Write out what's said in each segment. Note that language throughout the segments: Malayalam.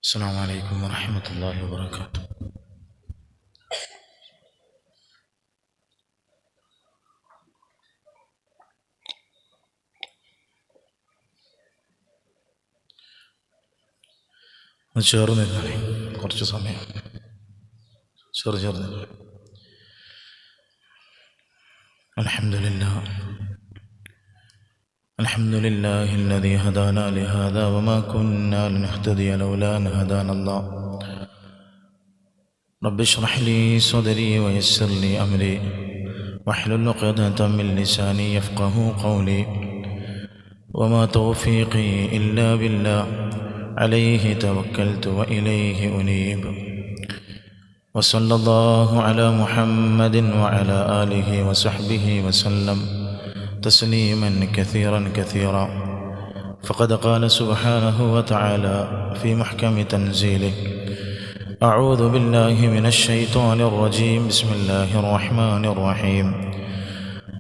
السلام عليكم ورحمة الله وبركاته. ചേർന്നിരുന്നേ കുറച്ച് സമയം ചേർന്നിരുന്നു. الحمد لله الذي هدانا لهذا وما كنا لنهتدي لولا أن هدانا الله. رب اشرح لي صدري ويسر لي أمري واحلل عقدة من لساني يفقه قولي وما توفيقي إلا بالله عليه توكلت وإليه أنيب. وصلى الله على محمد وعلى آله وصحبه وسلم تسليما كثيرا كثيرا. فقد قال سبحانه وتعالى في محكم تنزيله: أعوذ بالله من الشيطان الرجيم. بسم الله الرحمن الرحيم.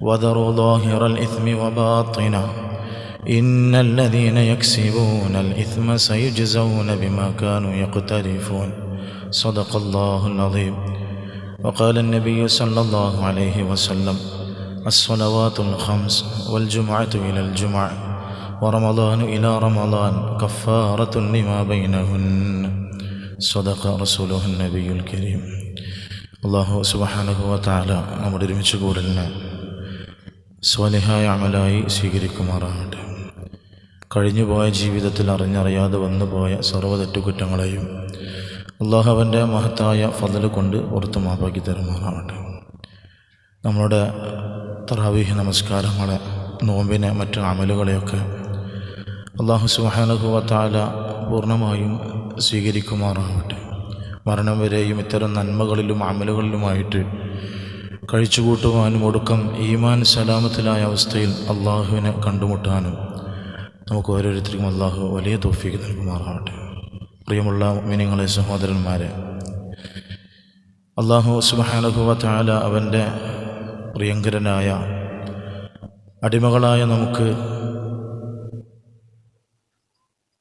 وذروا ظاهر الإثم وباطنه إن الذين يكسبون الإثم سيجزون بما كانوا يقترفون. صدق الله العظيم. وقال النبي صلى الله عليه وسلم: الصلوات الخمس والجمعة إلى الجمعة ورمضان إلى رمضان كفارة لما بينهن. صدق رسوله النبي الكريم. അല്ലാഹു സുബ്ഹാനഹു വ തആല നമ്മുടെ ഒരുമിച്ച് കൂടലിനെ സ്വാലിഹായ അമലായി സ്വീകരിക്കുമാറാകട്ടെ. കഴിഞ്ഞുപോയ ജീവിതത്തിൽ അറിഞ്ഞറിയാതെ വന്നുപോയ സർവ്വ തെറ്റുകുറ്റങ്ങളെയും അല്ലാഹു അവൻ്റെ മഹത്തായ ഫضل കൊണ്ട് ഓർത്തു മാപ്പാക്കി തരുമാറാകട്ടെ. നമ്മളുടെ തറാവീഹ് നമസ്കാരങ്ങളെ, നോമ്പിനെ, മറ്റ് അമലുകളെയൊക്കെ അല്ലാഹു സുബ്ഹാനഹു വ തആല പൂർണ്ണമായും സ്വീകരിക്കുമാറാകട്ടെ. മരണം വരെയും ഇത്തരം നന്മകളിലും അമലുകളിലുമായിട്ട് കഴിച്ചുകൂട്ടുവാനും ഒടുക്കം ഈമാൻ സലാമത്തിലായ അവസ്ഥയിൽ അള്ളാഹുവിനെ കണ്ടുമുട്ടാനും നമുക്ക് ഓരോരുത്തർക്കും അള്ളാഹു വലിയ തൗഫീഖ് നൽകുമാറാകട്ടെ. പ്രിയമുള്ള മുഅ്മിനീങ്ങളെ, സഹോദരന്മാരെ, അള്ളാഹു സുബ്ഹാനഹു വ തആല അവൻ്റെ പ്രിയങ്കരനായ അടിമകളായ നമുക്ക്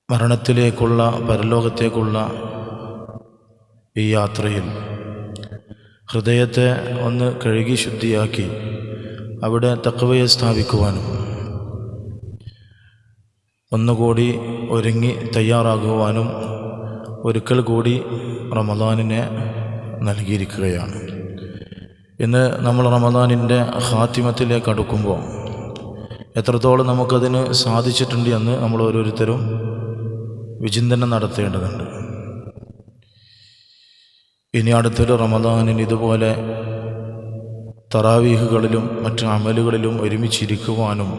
മരണത്തിലേക്കുള്ള, പരലോകത്തേക്കുള്ള ഈ യാത്രയിൽ ഹൃദയത്തെ ഒന്ന് കഴുകി ശുദ്ധിയാക്കി അവിടെ തഖ്വയെ സ്ഥാപിക്കുവാനും ഒന്നുകൂടി ഒരുങ്ങി തയ്യാറാകുവാനും ഒരിക്കൽ കൂടി റമദാനിനെ നൽകിയിരിക്കുകയാണ്. ഇന്ന് നമ്മൾ റമദാനിൻ്റെ ഖാത്തിമത്തിലേക്ക് അടുക്കുമ്പോൾ എത്രത്തോളം നമുക്കതിന് സാധിച്ചിട്ടുണ്ട് എന്ന് നമ്മൾ ഓരോരുത്തരും വിചിന്തനം നടത്തേണ്ടതുണ്ട്. ഇനി അടുത്തൊരു റമദാനിന് ഇതുപോലെ തറാവീഹുകളിലും മറ്റ് അമലുകളിലും ഒരുമിച്ചിരിക്കുവാനും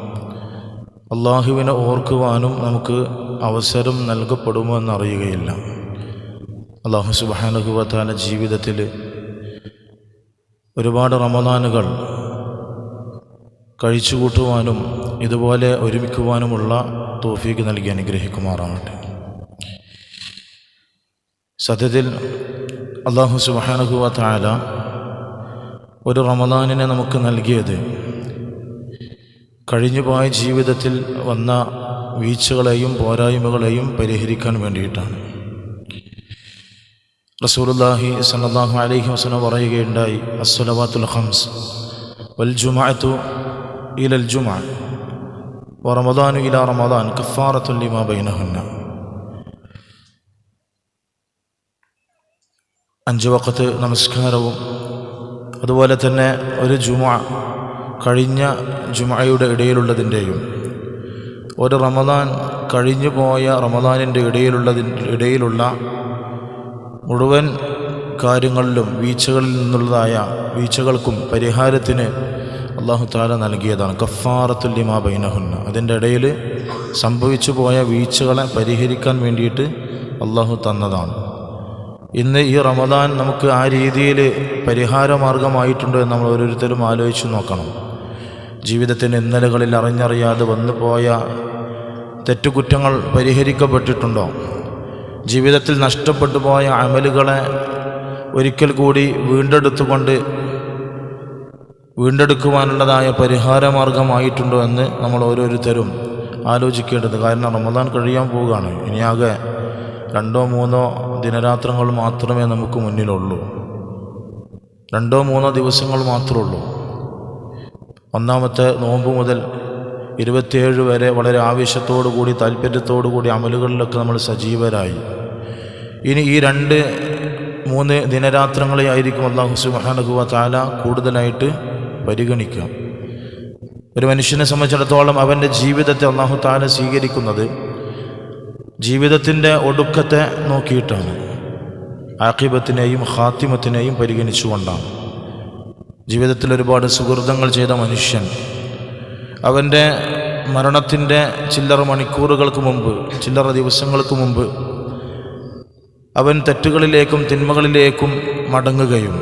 അള്ളാഹുവിനെ ഓർക്കുവാനും നമുക്ക് അവസരം നൽകപ്പെടുമോ എന്നറിയുകയില്ല. അല്ലാഹു സുബ്ഹാനഹു വ തആല ജീവിതത്തിൽ ഒരുപാട് റമദാനുകൾ കഴിച്ചുകൂട്ടുവാനും ഇതുപോലെ ഒരുമിക്കുവാനുമുള്ള തൗഫീഖ് നൽകി അനുഗ്രഹിക്കുമാറാകട്ടെ. സത്യത്തിൽ അല്ലാഹു സുബ്ഹാനഹു വ തആല ഒരു റമദാനിനെ നമുക്ക് നൽകിയത് കഴിഞ്ഞുപോയ ജീവിതത്തിൽ വന്ന വീഴ്ചകളെയും പോരായ്മകളെയും പരിഹരിക്കാൻ വേണ്ടിയിട്ടാണ്. റസൂലുള്ളാഹി സ്വല്ലല്ലാഹു അലൈഹി വസല്ലം പറയുകയുണ്ടായി: അസ്സലവാത്തുൽ ഖംസ് വൽ ജുമുഅത്തു ഇലൽ ജുമുഅ വറമദാനു ഇലാ റമദാൻ കഫാറത്തുൻ ലിമാ ബൈനഹുന്ന. 5 വഖത്ത് നമസ്കാരവും അതുപോലെ തന്നെ ഒരു ജുമുഅ, കഴിഞ്ഞ ജുമുഅയുടെ ഇടയിലുള്ളതിൻ്റെയും ഒരു റമദാൻ, കഴിഞ്ഞു പോയ റമദാനിൻ്റെ ഇടയിലുള്ള മുഴുവൻ കാര്യങ്ങളിലും വീഴ്ചകളിൽ നിന്നുള്ളതായ വീഴ്ചകൾക്കും പരിഹാരത്തിന് അല്ലാഹു തആല നൽകിയതാണ് കഫാറത്തുൽ ലിമാ ബൈനഹുന്ന. അതിൻ്റെ ഇടയിൽ സംഭവിച്ചു പോയ വീഴ്ചകളെ പരിഹരിക്കാൻ വേണ്ടിയിട്ട് അല്ലാഹു തന്നതാണ്. ഇന്ന് ഈ റമദാൻ നമുക്ക് ആ രീതിയിൽ പരിഹാരമാർഗമായിട്ടുണ്ടോ എന്ന് നമ്മൾ ഓരോരുത്തരും ആലോചിച്ച് നോക്കണം. ജീവിതത്തിൻ്റെ ഇന്നലകളിൽ അറിഞ്ഞറിയാതെ വന്നു പോയ തെറ്റുകുറ്റങ്ങൾ പരിഹരിക്കപ്പെട്ടിട്ടുണ്ടോ? ജീവിതത്തിൽ നഷ്ടപ്പെട്ടു പോയ അമലുകളെ ഒരിക്കൽ കൂടി വീണ്ടെടുക്കുവാനുള്ളതായ പരിഹാരമാർഗമായിട്ടുണ്ടോ എന്ന് നമ്മൾ ഓരോരുത്തരും ആലോചിക്കേണ്ടത്. കാരണം റമദാൻ കഴിയാൻ പോവുകയാണ്. ഇനിയാകെ 2 3 ദിനരാത്രങ്ങൾ മാത്രമേ നമുക്ക് മുന്നിലുള്ളൂ. 2 3 ദിവസങ്ങൾ മാത്രമേ ഉള്ളൂ. ഒന്നാമത്തെ നോമ്പ് മുതൽ 27 വരെ വളരെ ആവേശത്തോടു കൂടി താല്പര്യത്തോടു കൂടി അമലുകളിലൊക്കെ നമ്മൾ സജീവരായി. ഇനി ഈ 2 3 ദിനരാത്രങ്ങളെ ആയിരിക്കും അല്ലാഹു സുബ്ഹാനഹു വ തആല കൂടുതലായിട്ട് പരിഗണിക്കുക. ഒരു മനുഷ്യനെ സംബന്ധിച്ചിടത്തോളം അവൻ്റെ ജീവിതത്തെ അല്ലാഹു തആല സ്വീകരിക്കുന്നത് ജീവിതത്തിൻ്റെ ഒടുക്കത്തെ നോക്കിയിട്ടാണ്. ആഖിബത്തിനെയും ഖാത്തിമത്തിനെയും പരിഗണിച്ചുകൊണ്ടാണ്. ജീവിതത്തിൽ ഒരുപാട് സുഹൃതങ്ങൾ ചെയ്ത മനുഷ്യൻ അവൻ്റെ മരണത്തിൻ്റെ ചില്ലറ മണിക്കൂറുകൾക്ക് മുമ്പ്, ചില്ലറ ദിവസങ്ങൾക്ക് മുമ്പ് അവൻ തെറ്റുകളിലേക്കും തിന്മകളിലേക്കും മടങ്ങുകയും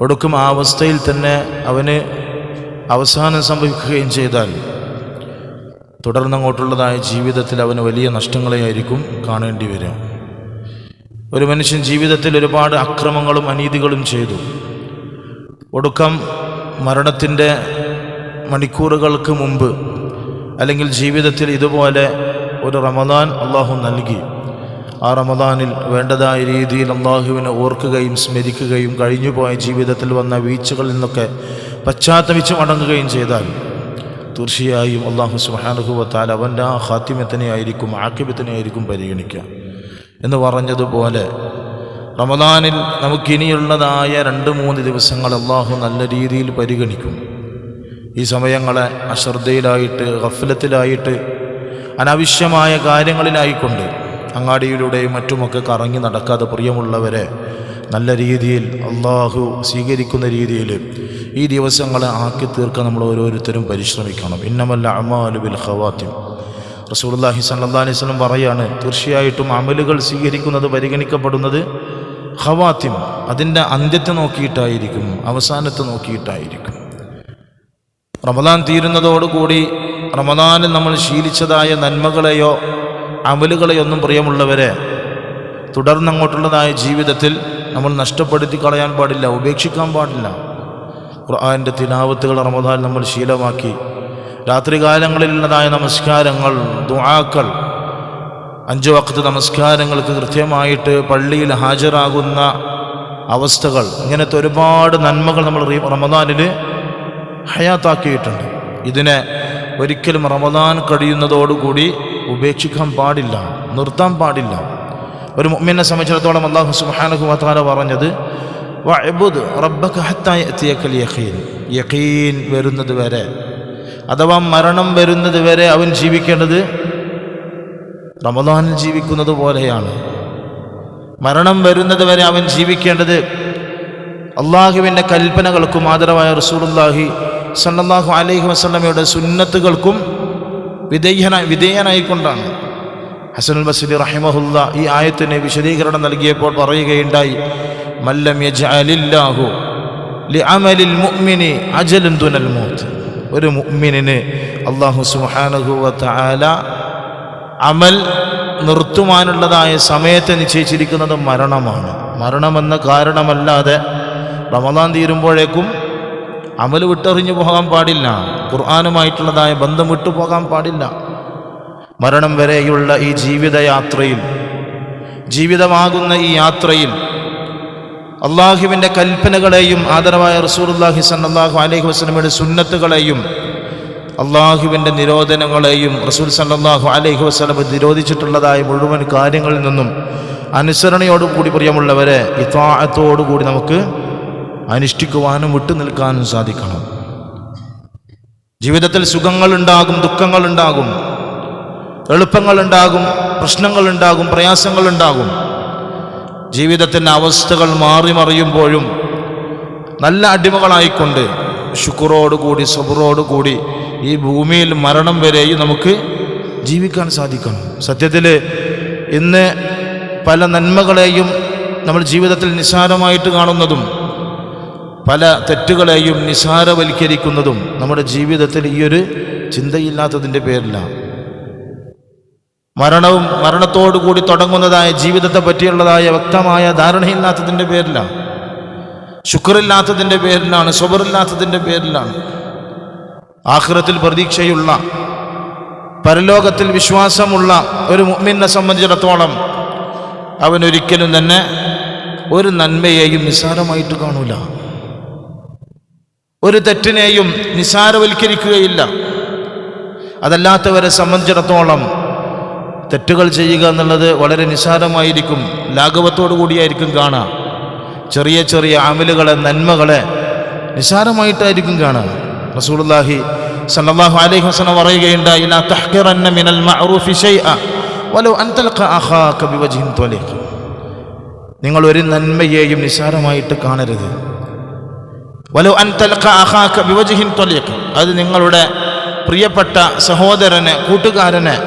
ഒടുക്കും ആ അവസ്ഥയിൽ തന്നെ അവന് അവസാനം സംഭവിക്കുകയും ചെയ്താൽ തുടർന്നങ്ങോട്ടുള്ളതായ ജീവിതത്തിൽ അവന് വലിയ നഷ്ടങ്ങളെയായിരിക്കും കാണേണ്ടി വരിക. ഒരു മനുഷ്യൻ ജീവിതത്തിൽ ഒരുപാട് അക്രമങ്ങളും അനീതികളും ചെയ്തു. ഒടുക്കം മരണത്തിൻ്റെ മണിക്കൂറുകൾക്ക് മുമ്പ് അല്ലെങ്കിൽ ജീവിതത്തിൽ ഇതുപോലെ ഒരു റമദാൻ അള്ളാഹു നൽകി. ആ റമദാനിൽ വേണ്ടതായ രീതിയിൽ അള്ളാഹുവിനെ ഓർക്കുകയും സ്മരിക്കുകയും കഴിഞ്ഞുപോയ ജീവിതത്തിൽ വന്ന വീഴ്ചകളിൽ നിന്നൊക്കെ പശ്ചാത്തപിച്ച് മടങ്ങുകയും ചെയ്താൽ തീർച്ചയായും അല്ലാഹു സുബ്ഹാനഹു വ തആല അവൻ്റെ ആ ഖാത്തിമത്തിനെയായിരിക്കും, ആഖിബത്തിനെയായിരിക്കും പരിഗണിക്കുക. എന്ന് പറഞ്ഞതുപോലെ റമദാനിൽ നമുക്കിനിയുള്ളതായ 2-3 ദിവസങ്ങൾ അല്ലാഹു നല്ല രീതിയിൽ പരിഗണിക്കും. ഈ സമയങ്ങളെ അശ്രദ്ധയിലായിട്ട്, ഗഫലത്തിലായിട്ട്, അനാവശ്യമായ കാര്യങ്ങളിലായിക്കൊണ്ട് അങ്ങാടിയിലൂടെയും മറ്റുമൊക്കെ കറങ്ങി നടക്കാതെ പ്രിയമുള്ളവരെ നല്ല രീതിയിൽ അല്ലാഹു സ്വീകരിക്കുന്ന രീതിയിൽ ഈ ദിവസങ്ങളെ ആക്കി തീർക്കാൻ നമ്മൾ ഓരോരുത്തരും പരിശ്രമിക്കണം. ഇന്നമൽ അഅ്മാലു ബിൽ ഖവാത്തിം. റസൂലുള്ളാഹി സ്വല്ലല്ലാഹു അലൈഹി വസല്ലം പറയാണ്, തീർച്ചയായിട്ടും അമലുകൾ സ്വീകരിക്കുന്നത്, പരിഗണിക്കപ്പെടുന്നത് ഖവാത്തിം, അതിൻ്റെ അന്ത്യത്തെ നോക്കിയിട്ടായിരിക്കും, അവസാനത്തെ നോക്കിയിട്ടായിരിക്കും. റമദാൻ തീരുന്നതോടുകൂടി റമദാനിൽ നമ്മൾ ശീലിച്ചതായ നന്മകളെയോ അമലുകളെയൊന്നും പ്രിയമുള്ളവരെ തുടർന്നങ്ങോട്ടുള്ളതായ ജീവിതത്തിൽ നമ്മൾ നഷ്ടപ്പെടുത്തി കളയാൻ പാടില്ല, ഉപേക്ഷിക്കാൻ പാടില്ല. ഖുർആൻ്റെ തിലാവത്തുകൾ റമദാൻ നമ്മൾ ശീലമാക്കി. രാത്രികാലങ്ങളിലുള്ളതായ നമസ്കാരങ്ങൾ, ദുആക്കൾ, 5 വഖ്ത് നമസ്കാരങ്ങൾക്ക് കൃത്യമായിട്ട് പള്ളിയിൽ ഹാജരാകുന്ന അവസ്ഥകൾ, ഇങ്ങനത്തെ ഒരുപാട് നന്മകൾ നമ്മൾ റമദാനിൽ ഹയാത്താക്കിയിട്ടുണ്ട്. ഇതിനെ ഒരിക്കലും റമദാൻ കഴിയുന്നതോടുകൂടി ഉപേക്ഷിക്കാൻ പാടില്ല, നിർത്താൻ പാടില്ല. ഒരു മുഅ്മിനെ സംബന്ധിച്ചിടത്തോളം അല്ലാഹു സുബ്ഹാനഹു വ തആല പറഞ്ഞത് വഅബ്ദ് റബ്ബക ഹത്താ യഅതിയകൽ യഖീൻ. യഖീൻ വരുന്നത് വരെ, അഥവാ മരണം വരുന്നത് വരെ അവൻ ജീവിക്കേണ്ടത് റമദാനിൽ ജീവിക്കുന്നത് പോലെയാണ്. മരണം വരുന്നത് വരെ അവൻ ജീവിക്കേണ്ടത് അള്ളാഹുവിൻ്റെ കൽപ്പനകൾക്കും ആദരവായ റസൂലുള്ളാഹി സ്വല്ലല്ലാഹു അലൈഹി വസല്ലമയുടെ സുന്നത്തുകൾക്കും വിധേയനായിക്കൊണ്ടാണ്. ഹസനുൽ ബസ്രി റഹിമഹുല്ല ഈ ആയത്തിന് വിശദീകരണം നൽകിയപ്പോൾ പറയുകയുണ്ടായി, മല്ലം യജ്അലില്ലാഹു ലിഅമലിൽ മുഅ്മിനി അജലൻ ദുനൽ മൗത്ത്. ഒരു മുഅ്മിനിന് അല്ലാഹു സുബ്ഹാനഹു വ തആല അമൽ നിർത്തുവാനുള്ളതായ സമയത്തെ നിശ്ചയിച്ചിരിക്കുന്നത് മരണമാണ്. മരണമെന്ന കാരണമല്ലാതെ റമദാൻ തീരുമ്പോഴേക്കും അമൽ വിട്ടെറിഞ്ഞു പോകാൻ പാടില്ല, ഖുർആനുമായിട്ടുള്ളതായ ബന്ധം വിട്ടുപോകാൻ പാടില്ല. മരണം വരെയുള്ള ഈ ജീവിതയാത്രയിൽ, ജീവിതമാകുന്ന ഈ യാത്രയിൽ അള്ളാഹുവിൻ്റെ കൽപ്പനകളെയും ആദരവായ റസൂലുള്ളാഹി സ്വല്ലല്ലാഹു അലൈഹി വസല്ലമയുടെ സുന്നത്തുകളെയും അള്ളാഹുവിൻ്റെ നിരോധനങ്ങളെയും റസൂൽ സ്വല്ലല്ലാഹു അലൈഹി വസല്ലം നിരോധിച്ചിട്ടുള്ളതായ മുഴുവൻ കാര്യങ്ങളിൽ നിന്നും അനുസരണയോടുകൂടി പ്രിയമുള്ളവരെ ഇത്വാഅത്തോടുകൂടി നമുക്ക് അനുഷ്ഠിക്കുവാനും വിട്ടു നിൽക്കാനും സാധിക്കണം. ജീവിതത്തിൽ സുഖങ്ങളുണ്ടാകും, ദുഃഖങ്ങളുണ്ടാകും, എളുപ്പങ്ങളുണ്ടാകും, പ്രശ്നങ്ങളുണ്ടാകും, പ്രയാസങ്ങളുണ്ടാകും. ജീവിതത്തിൻ്റെ അവസ്ഥകൾ മാറി മറിയുമ്പോഴും നല്ല അടിമകളായിക്കൊണ്ട് ശുക്രോടുകൂടി സബറോടുകൂടി ഈ ഭൂമിയിൽ മരണം വരെയും നമുക്ക് ജീവിക്കാൻ സാധിക്കണം. സത്യത്തിൽ ഇന്ന് പല നന്മകളെയും നമ്മൾ ജീവിതത്തിൽ നിസ്സാരമായിട്ട് കാണുന്നതും പല തെറ്റുകളെയും നിസ്സാരവൽക്കരിക്കുന്നതും നമ്മുടെ ജീവിതത്തിൽ ഈ ഒരു ചിന്തയില്ലാത്തതിൻ്റെ പേരിലാണ്. മരണവും മരണത്തോടുകൂടി തുടങ്ങുന്നതായ ജീവിതത്തെ പറ്റിയുള്ളതായ വ്യക്തമായ ധാരണയില്ലാത്തതിൻ്റെ പേരിലാണ്, ശുക്റില്ലാത്തതിൻ്റെ പേരിലാണ്, സബറില്ലാത്തതിൻ്റെ പേരിലാണ്. ആഖിറത്തിൽ പ്രതീക്ഷയുള്ള, പരലോകത്തിൽ വിശ്വാസമുള്ള ഒരു മുഅ്മിനെ സംബന്ധിച്ചിടത്തോളം അവനൊരിക്കലും തന്നെ ഒരു നന്മയെയും നിസ്സാരമായിട്ട് കാണൂല, ഒരു തെറ്റിനെയും നിസ്സാരവൽക്കരിക്കുകയില്ല. അതല്ലാത്തവരെ സംബന്ധിച്ചിടത്തോളം തെറ്റുകൾ ചെയ്യുക എന്നുള്ളത് വളരെ നിസ്സാരമായിരിക്കും, ലാഘവത്തോടു കൂടിയായിരിക്കും കാണുക. ചെറിയ ചെറിയ അമലുകളെ, നന്മകളെ നിസ്സാരമായിട്ടായിരിക്കും കാണുക. റസൂലുള്ളാഹി സല്ലല്ലാഹു അലൈഹി വസല്ലം പറയുകയുണ്ടായി, ലാ തഹ്ഖിറന്ന മിനൽ മഅറൂഫി ശൈഅ വലൗ അൻ തൽഖ അഖാക ബിവജ്ഹിൻ ത്വലീഖ്. നിങ്ങൾ ഒരു നന്മയെയും നിസ്സാരമായിട്ട് കാണരുത്. വലൗ അൻ തൽഖ അഖാക ബിവജ്ഹിൻ ത്വലീഖ്, അത് നിങ്ങളുടെ പ്രിയപ്പെട്ട സഹോദരനെ, കൂട്ടുകാരനെ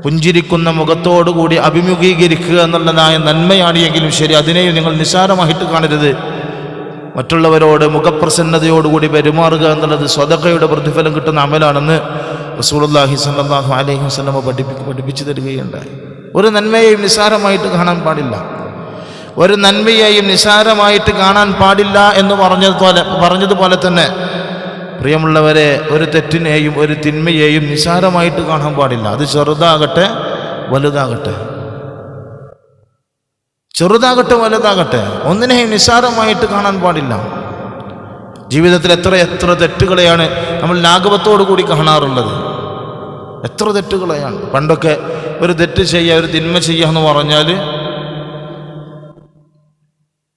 പുഞ്ചിരിക്കുന്ന മുഖത്തോടുകൂടി അഭിമുഖീകരിക്കുക എന്നുള്ളതായ നന്മയാണ് എങ്കിലും ശരി, അതിനെയും നിങ്ങൾ നിസ്സാരമായിട്ട് കാണരുത്. മറ്റുള്ളവരോട് മുഖപ്രസന്നതയോടുകൂടി പെരുമാറുക എന്നുള്ളത് സ്വതഖയുടെ പ്രതിഫലം കിട്ടുന്ന അമലാണെന്ന് റസൂലുള്ളാഹി സ്വല്ലല്ലാഹു അലൈഹി വസല്ലം പഠിപ്പിച്ചു തരികയുണ്ടായി. ഒരു നന്മയെയും നിസ്സാരമായിട്ട് കാണാൻ പാടില്ല, ഒരു നന്മയെയും നിസ്സാരമായിട്ട് കാണാൻ പാടില്ല എന്ന് പറഞ്ഞതുപോലെ തന്നെ പ്രിയമുള്ളവരെ, ഒരു തെറ്റിനെയും ഒരു തിന്മയെയും നിസ്സാരമായിട്ട് കാണാൻ പാടില്ല. അത് ചെറുതാകട്ടെ വലുതാകട്ടെ, ചെറുതാകട്ടെ വലുതാകട്ടെ, ഒന്നിനെയും നിസ്സാരമായിട്ട് കാണാൻ പാടില്ല. ജീവിതത്തിൽ എത്ര തെറ്റുകളെയാണ് നമ്മൾ ലാഘവത്തോടു കൂടി കാണാറുള്ളത്, എത്ര തെറ്റുകളെയാണ്. പണ്ടൊക്കെ ഒരു തെറ്റ് ചെയ്യുക, ഒരു തിന്മ ചെയ്യുക എന്ന് പറഞ്ഞാൽ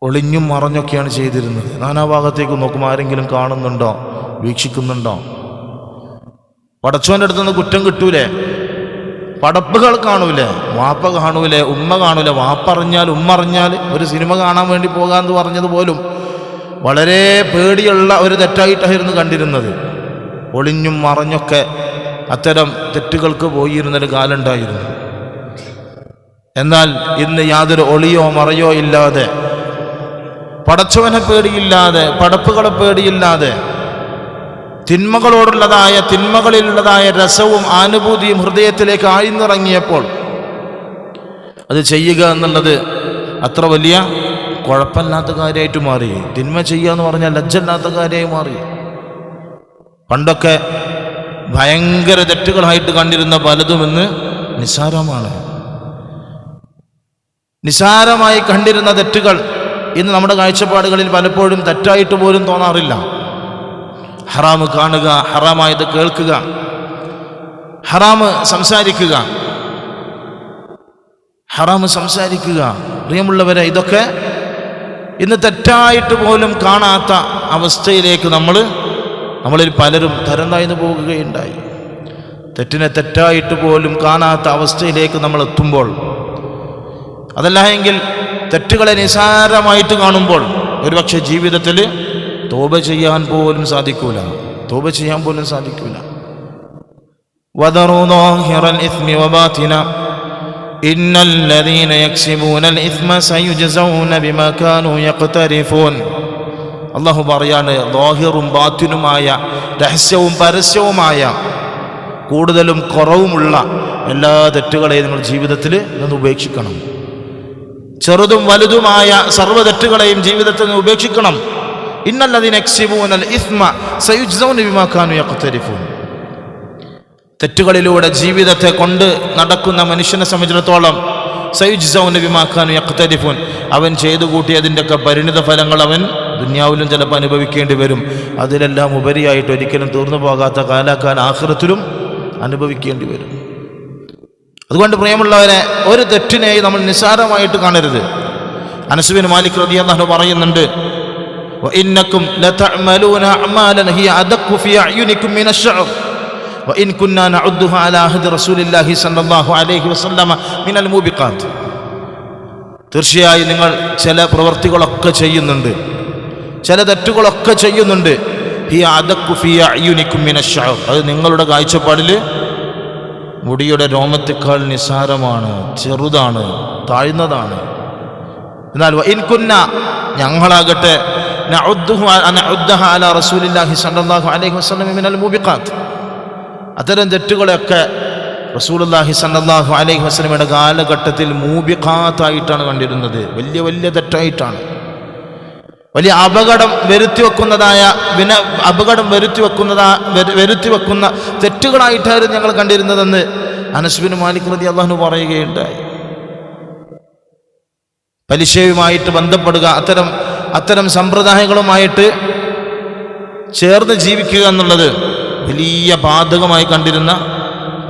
ഒളിഞ്ഞും മറഞ്ഞൊക്കെയാണ് ചെയ്തിരുന്നത്. നാനാഭാഗത്തേക്ക് നോക്കും, ആരെങ്കിലും കാണുന്നുണ്ടോ, വീക്ഷിക്കുന്നുണ്ടോ. പടച്ചോൻ്റെ അടുത്തുനിന്ന് കുറ്റം കിട്ടൂലേ, പടപ്പുകൾ കാണൂലേ, വാപ്പ കാണൂലേ, ഉമ്മ കാണൂലേ. വാപ്പ അറിഞ്ഞാൽ, ഉമ്മ അറിഞ്ഞാൽ, ഒരു സിനിമ കാണാൻ വേണ്ടി പോകാമെന്ന് പറഞ്ഞത് പോലും വളരെ പേടിയുള്ള ഒരു തെറ്റായിട്ടായിരുന്നു കണ്ടിരുന്നത്. ഒളിഞ്ഞും മറഞ്ഞൊക്കെ അത്തരം തെറ്റുകൾക്ക് പോയിരുന്നൊരു കാലുണ്ടായിരുന്നു. എന്നാൽ ഇന്ന് യാതൊരു ഒളിയോ മറയോ ഇല്ലാതെ, പടച്ചവനെ പേടിയില്ലാതെ, പടപ്പുകളെ പേടിയില്ലാതെ, തിന്മകളിലുള്ളതായ രസവും ആനുഭൂതിയും ഹൃദയത്തിലേക്ക് ആഴ്ന്നിറങ്ങിയപ്പോൾ അത് ചെയ്യുക എന്നുള്ളത് അത്ര വലിയ കുഴപ്പമില്ലാത്ത കാര്യമായിട്ട് മാറി. തിന്മ ചെയ്യുക എന്ന് പറഞ്ഞാൽ ലജ്ജയില്ലാത്ത കാര്യമായി മാറി. പണ്ടൊക്കെ ഭയങ്കര തെറ്റുകളായിട്ട് കണ്ടിരുന്ന പലതും ഇന്ന് നിസ്സാരമാണ്. നിസ്സാരമായി കണ്ടിരുന്ന തെറ്റുകൾ ഇന്ന് നമ്മുടെ കാഴ്ചപ്പാടുകളിൽ പലപ്പോഴും തെറ്റായിട്ട് പോലും തോന്നാറില്ല. ഹറാമ് കാണുക, ഹറാമായത് കേൾക്കുക, ഹറാമ് സംസാരിക്കുക, പ്രിയമുള്ളവരെ, ഇതൊക്കെ ഇന്ന് തെറ്റായിട്ട് പോലും കാണാത്ത അവസ്ഥയിലേക്ക് നമ്മളിൽ പലരും തരം താഴ്ന്നു പോകുകയുണ്ടായി. തെറ്റിനെ തെറ്റായിട്ട് പോലും കാണാത്ത അവസ്ഥയിലേക്ക് നമ്മൾ എത്തുമ്പോൾ, അതല്ല എങ്കിൽ തെറ്റുകളെ നിസാരമായിട്ട് കാണുമ്പോൾ ഒരുപക്ഷെ ജീവിതത്തിൽ തൗബ ചെയ്യാൻ പോലും സാധിക്കൂല. വദറൂ ളാഹിറൽ ഇസ്മി വബാതിന ഇന്നൽ ലദീന യക്സിബൂനൽ ഇസ്മ സയുജ്സൗന ബിമാ കാനൂ യഖ്തരിഫൂൻ. അല്ലാഹു പറയാണ്, ളാഹിറും ബാത്തിനുമായ, രഹസ്യവും പരസ്യവുമായ, കൂടുതലും കുറവുമുള്ള എല്ലാ തെറ്റുകളെയും നിങ്ങൾ ജീവിതത്തിൽ നിന്ന് ഉപേക്ഷിക്കണം. ചെറുതും വലുതുമായ സർവ്വ തെറ്റുകളെയും ജീവിതത്തിൽ നിന്ന് ഉപേക്ഷിക്കണം. ഇന്നല്ലദീന യക്സിബൂനൽ ഇസ്മ സയുജ്സൗന ബിമാ കാനൂ യഖ്തരിഫൂൻ. തെറ്റുകളിലൂടെ ജീവിതത്തെ കൊണ്ട് നടക്കുന്ന മനുഷ്യനെ സംബന്ധിച്ചിടത്തോളം സയുജ്സൗന ബിമാ കാനൂ യഖ്തരിഫൂൻ, അവൻ ചെയ്തു കൂട്ടിയതിൻ്റെയൊക്കെ പരിണിത ഫലങ്ങൾ അവൻ ദുനിയാവിലും ചിലപ്പോൾ അനുഭവിക്കേണ്ടി വരും. അതിലെല്ലാം ഉപരിയായിട്ട് ഒരിക്കലും തീർന്നു പോകാത്ത കാലാകാല ആഖിറത്തിലും അനുഭവിക്കേണ്ടി വരും. അതുകൊണ്ട് പ്രിയമുള്ളവരെ, ഒരു തെറ്റിനെയും നമ്മൾ നിസ്സാരമായിട്ട് കാണരുത്. അനസ് ബിൻ മാലിക് റളിയല്ലാഹു അൻഹു പറയുന്നുണ്ട്, وإنكم لتعملون أعمالا هي أدق في أعينكم من الشعر وإن كنا نعدها على عهد رسول الله صلى الله عليه وسلم من الموبقات. തീർച്ചയായും നിങ്ങൾ ചില പ്രവൃത്തികളൊക്കെ ചെയ്യുന്നുണ്ട്, ചില തെറ്റുകളൊക്കെ ചെയ്യുന്നുണ്ട്. ഹി അദഖു ഫി അഅ്യുനികും മിന അശ്ശഅർ, അത് നിങ്ങളുടെ കാഴ്ചപ്പാടിൽ മുടിയുടെ രോമത്തേക്കാൾ നിസ്സാരമാണ്, ചെറുതാണ്, താഴ്ന്നതാണ്. എന്നാൽ വഇൻ കുന്ന, ഞങ്ങളാകട്ടെ, അത്തരം തെറ്റുകളെയൊക്കെ റസൂലുള്ളാഹി സ്വല്ലല്ലാഹു അലൈഹി വസല്ലമയുടെ കാലഘട്ടത്തിൽ മൂബിഖാത്തായിട്ടാണ് കണ്ടിരുന്നത്. വലിയ വലിയ തെറ്റായിട്ടാണ്, വലിയ അപകടം വരുത്തിവെക്കുന്ന തെറ്റുകളായിട്ടായിരുന്നു ഞങ്ങൾ കണ്ടിരുന്നതെന്ന് അനസ് ബിൻ മാലിക് റളിയല്ലാഹു അൻഹു പറയുകയുണ്ടായി. പലിശയുമായിട്ട് ബന്ധപ്പെടുക, അത്തരം സമ്പ്രദായങ്ങളുമായിട്ട് ചേർന്ന് ജീവിക്കുക എന്നുള്ളത് വലിയ ബാധകമായി കണ്ടിരുന്ന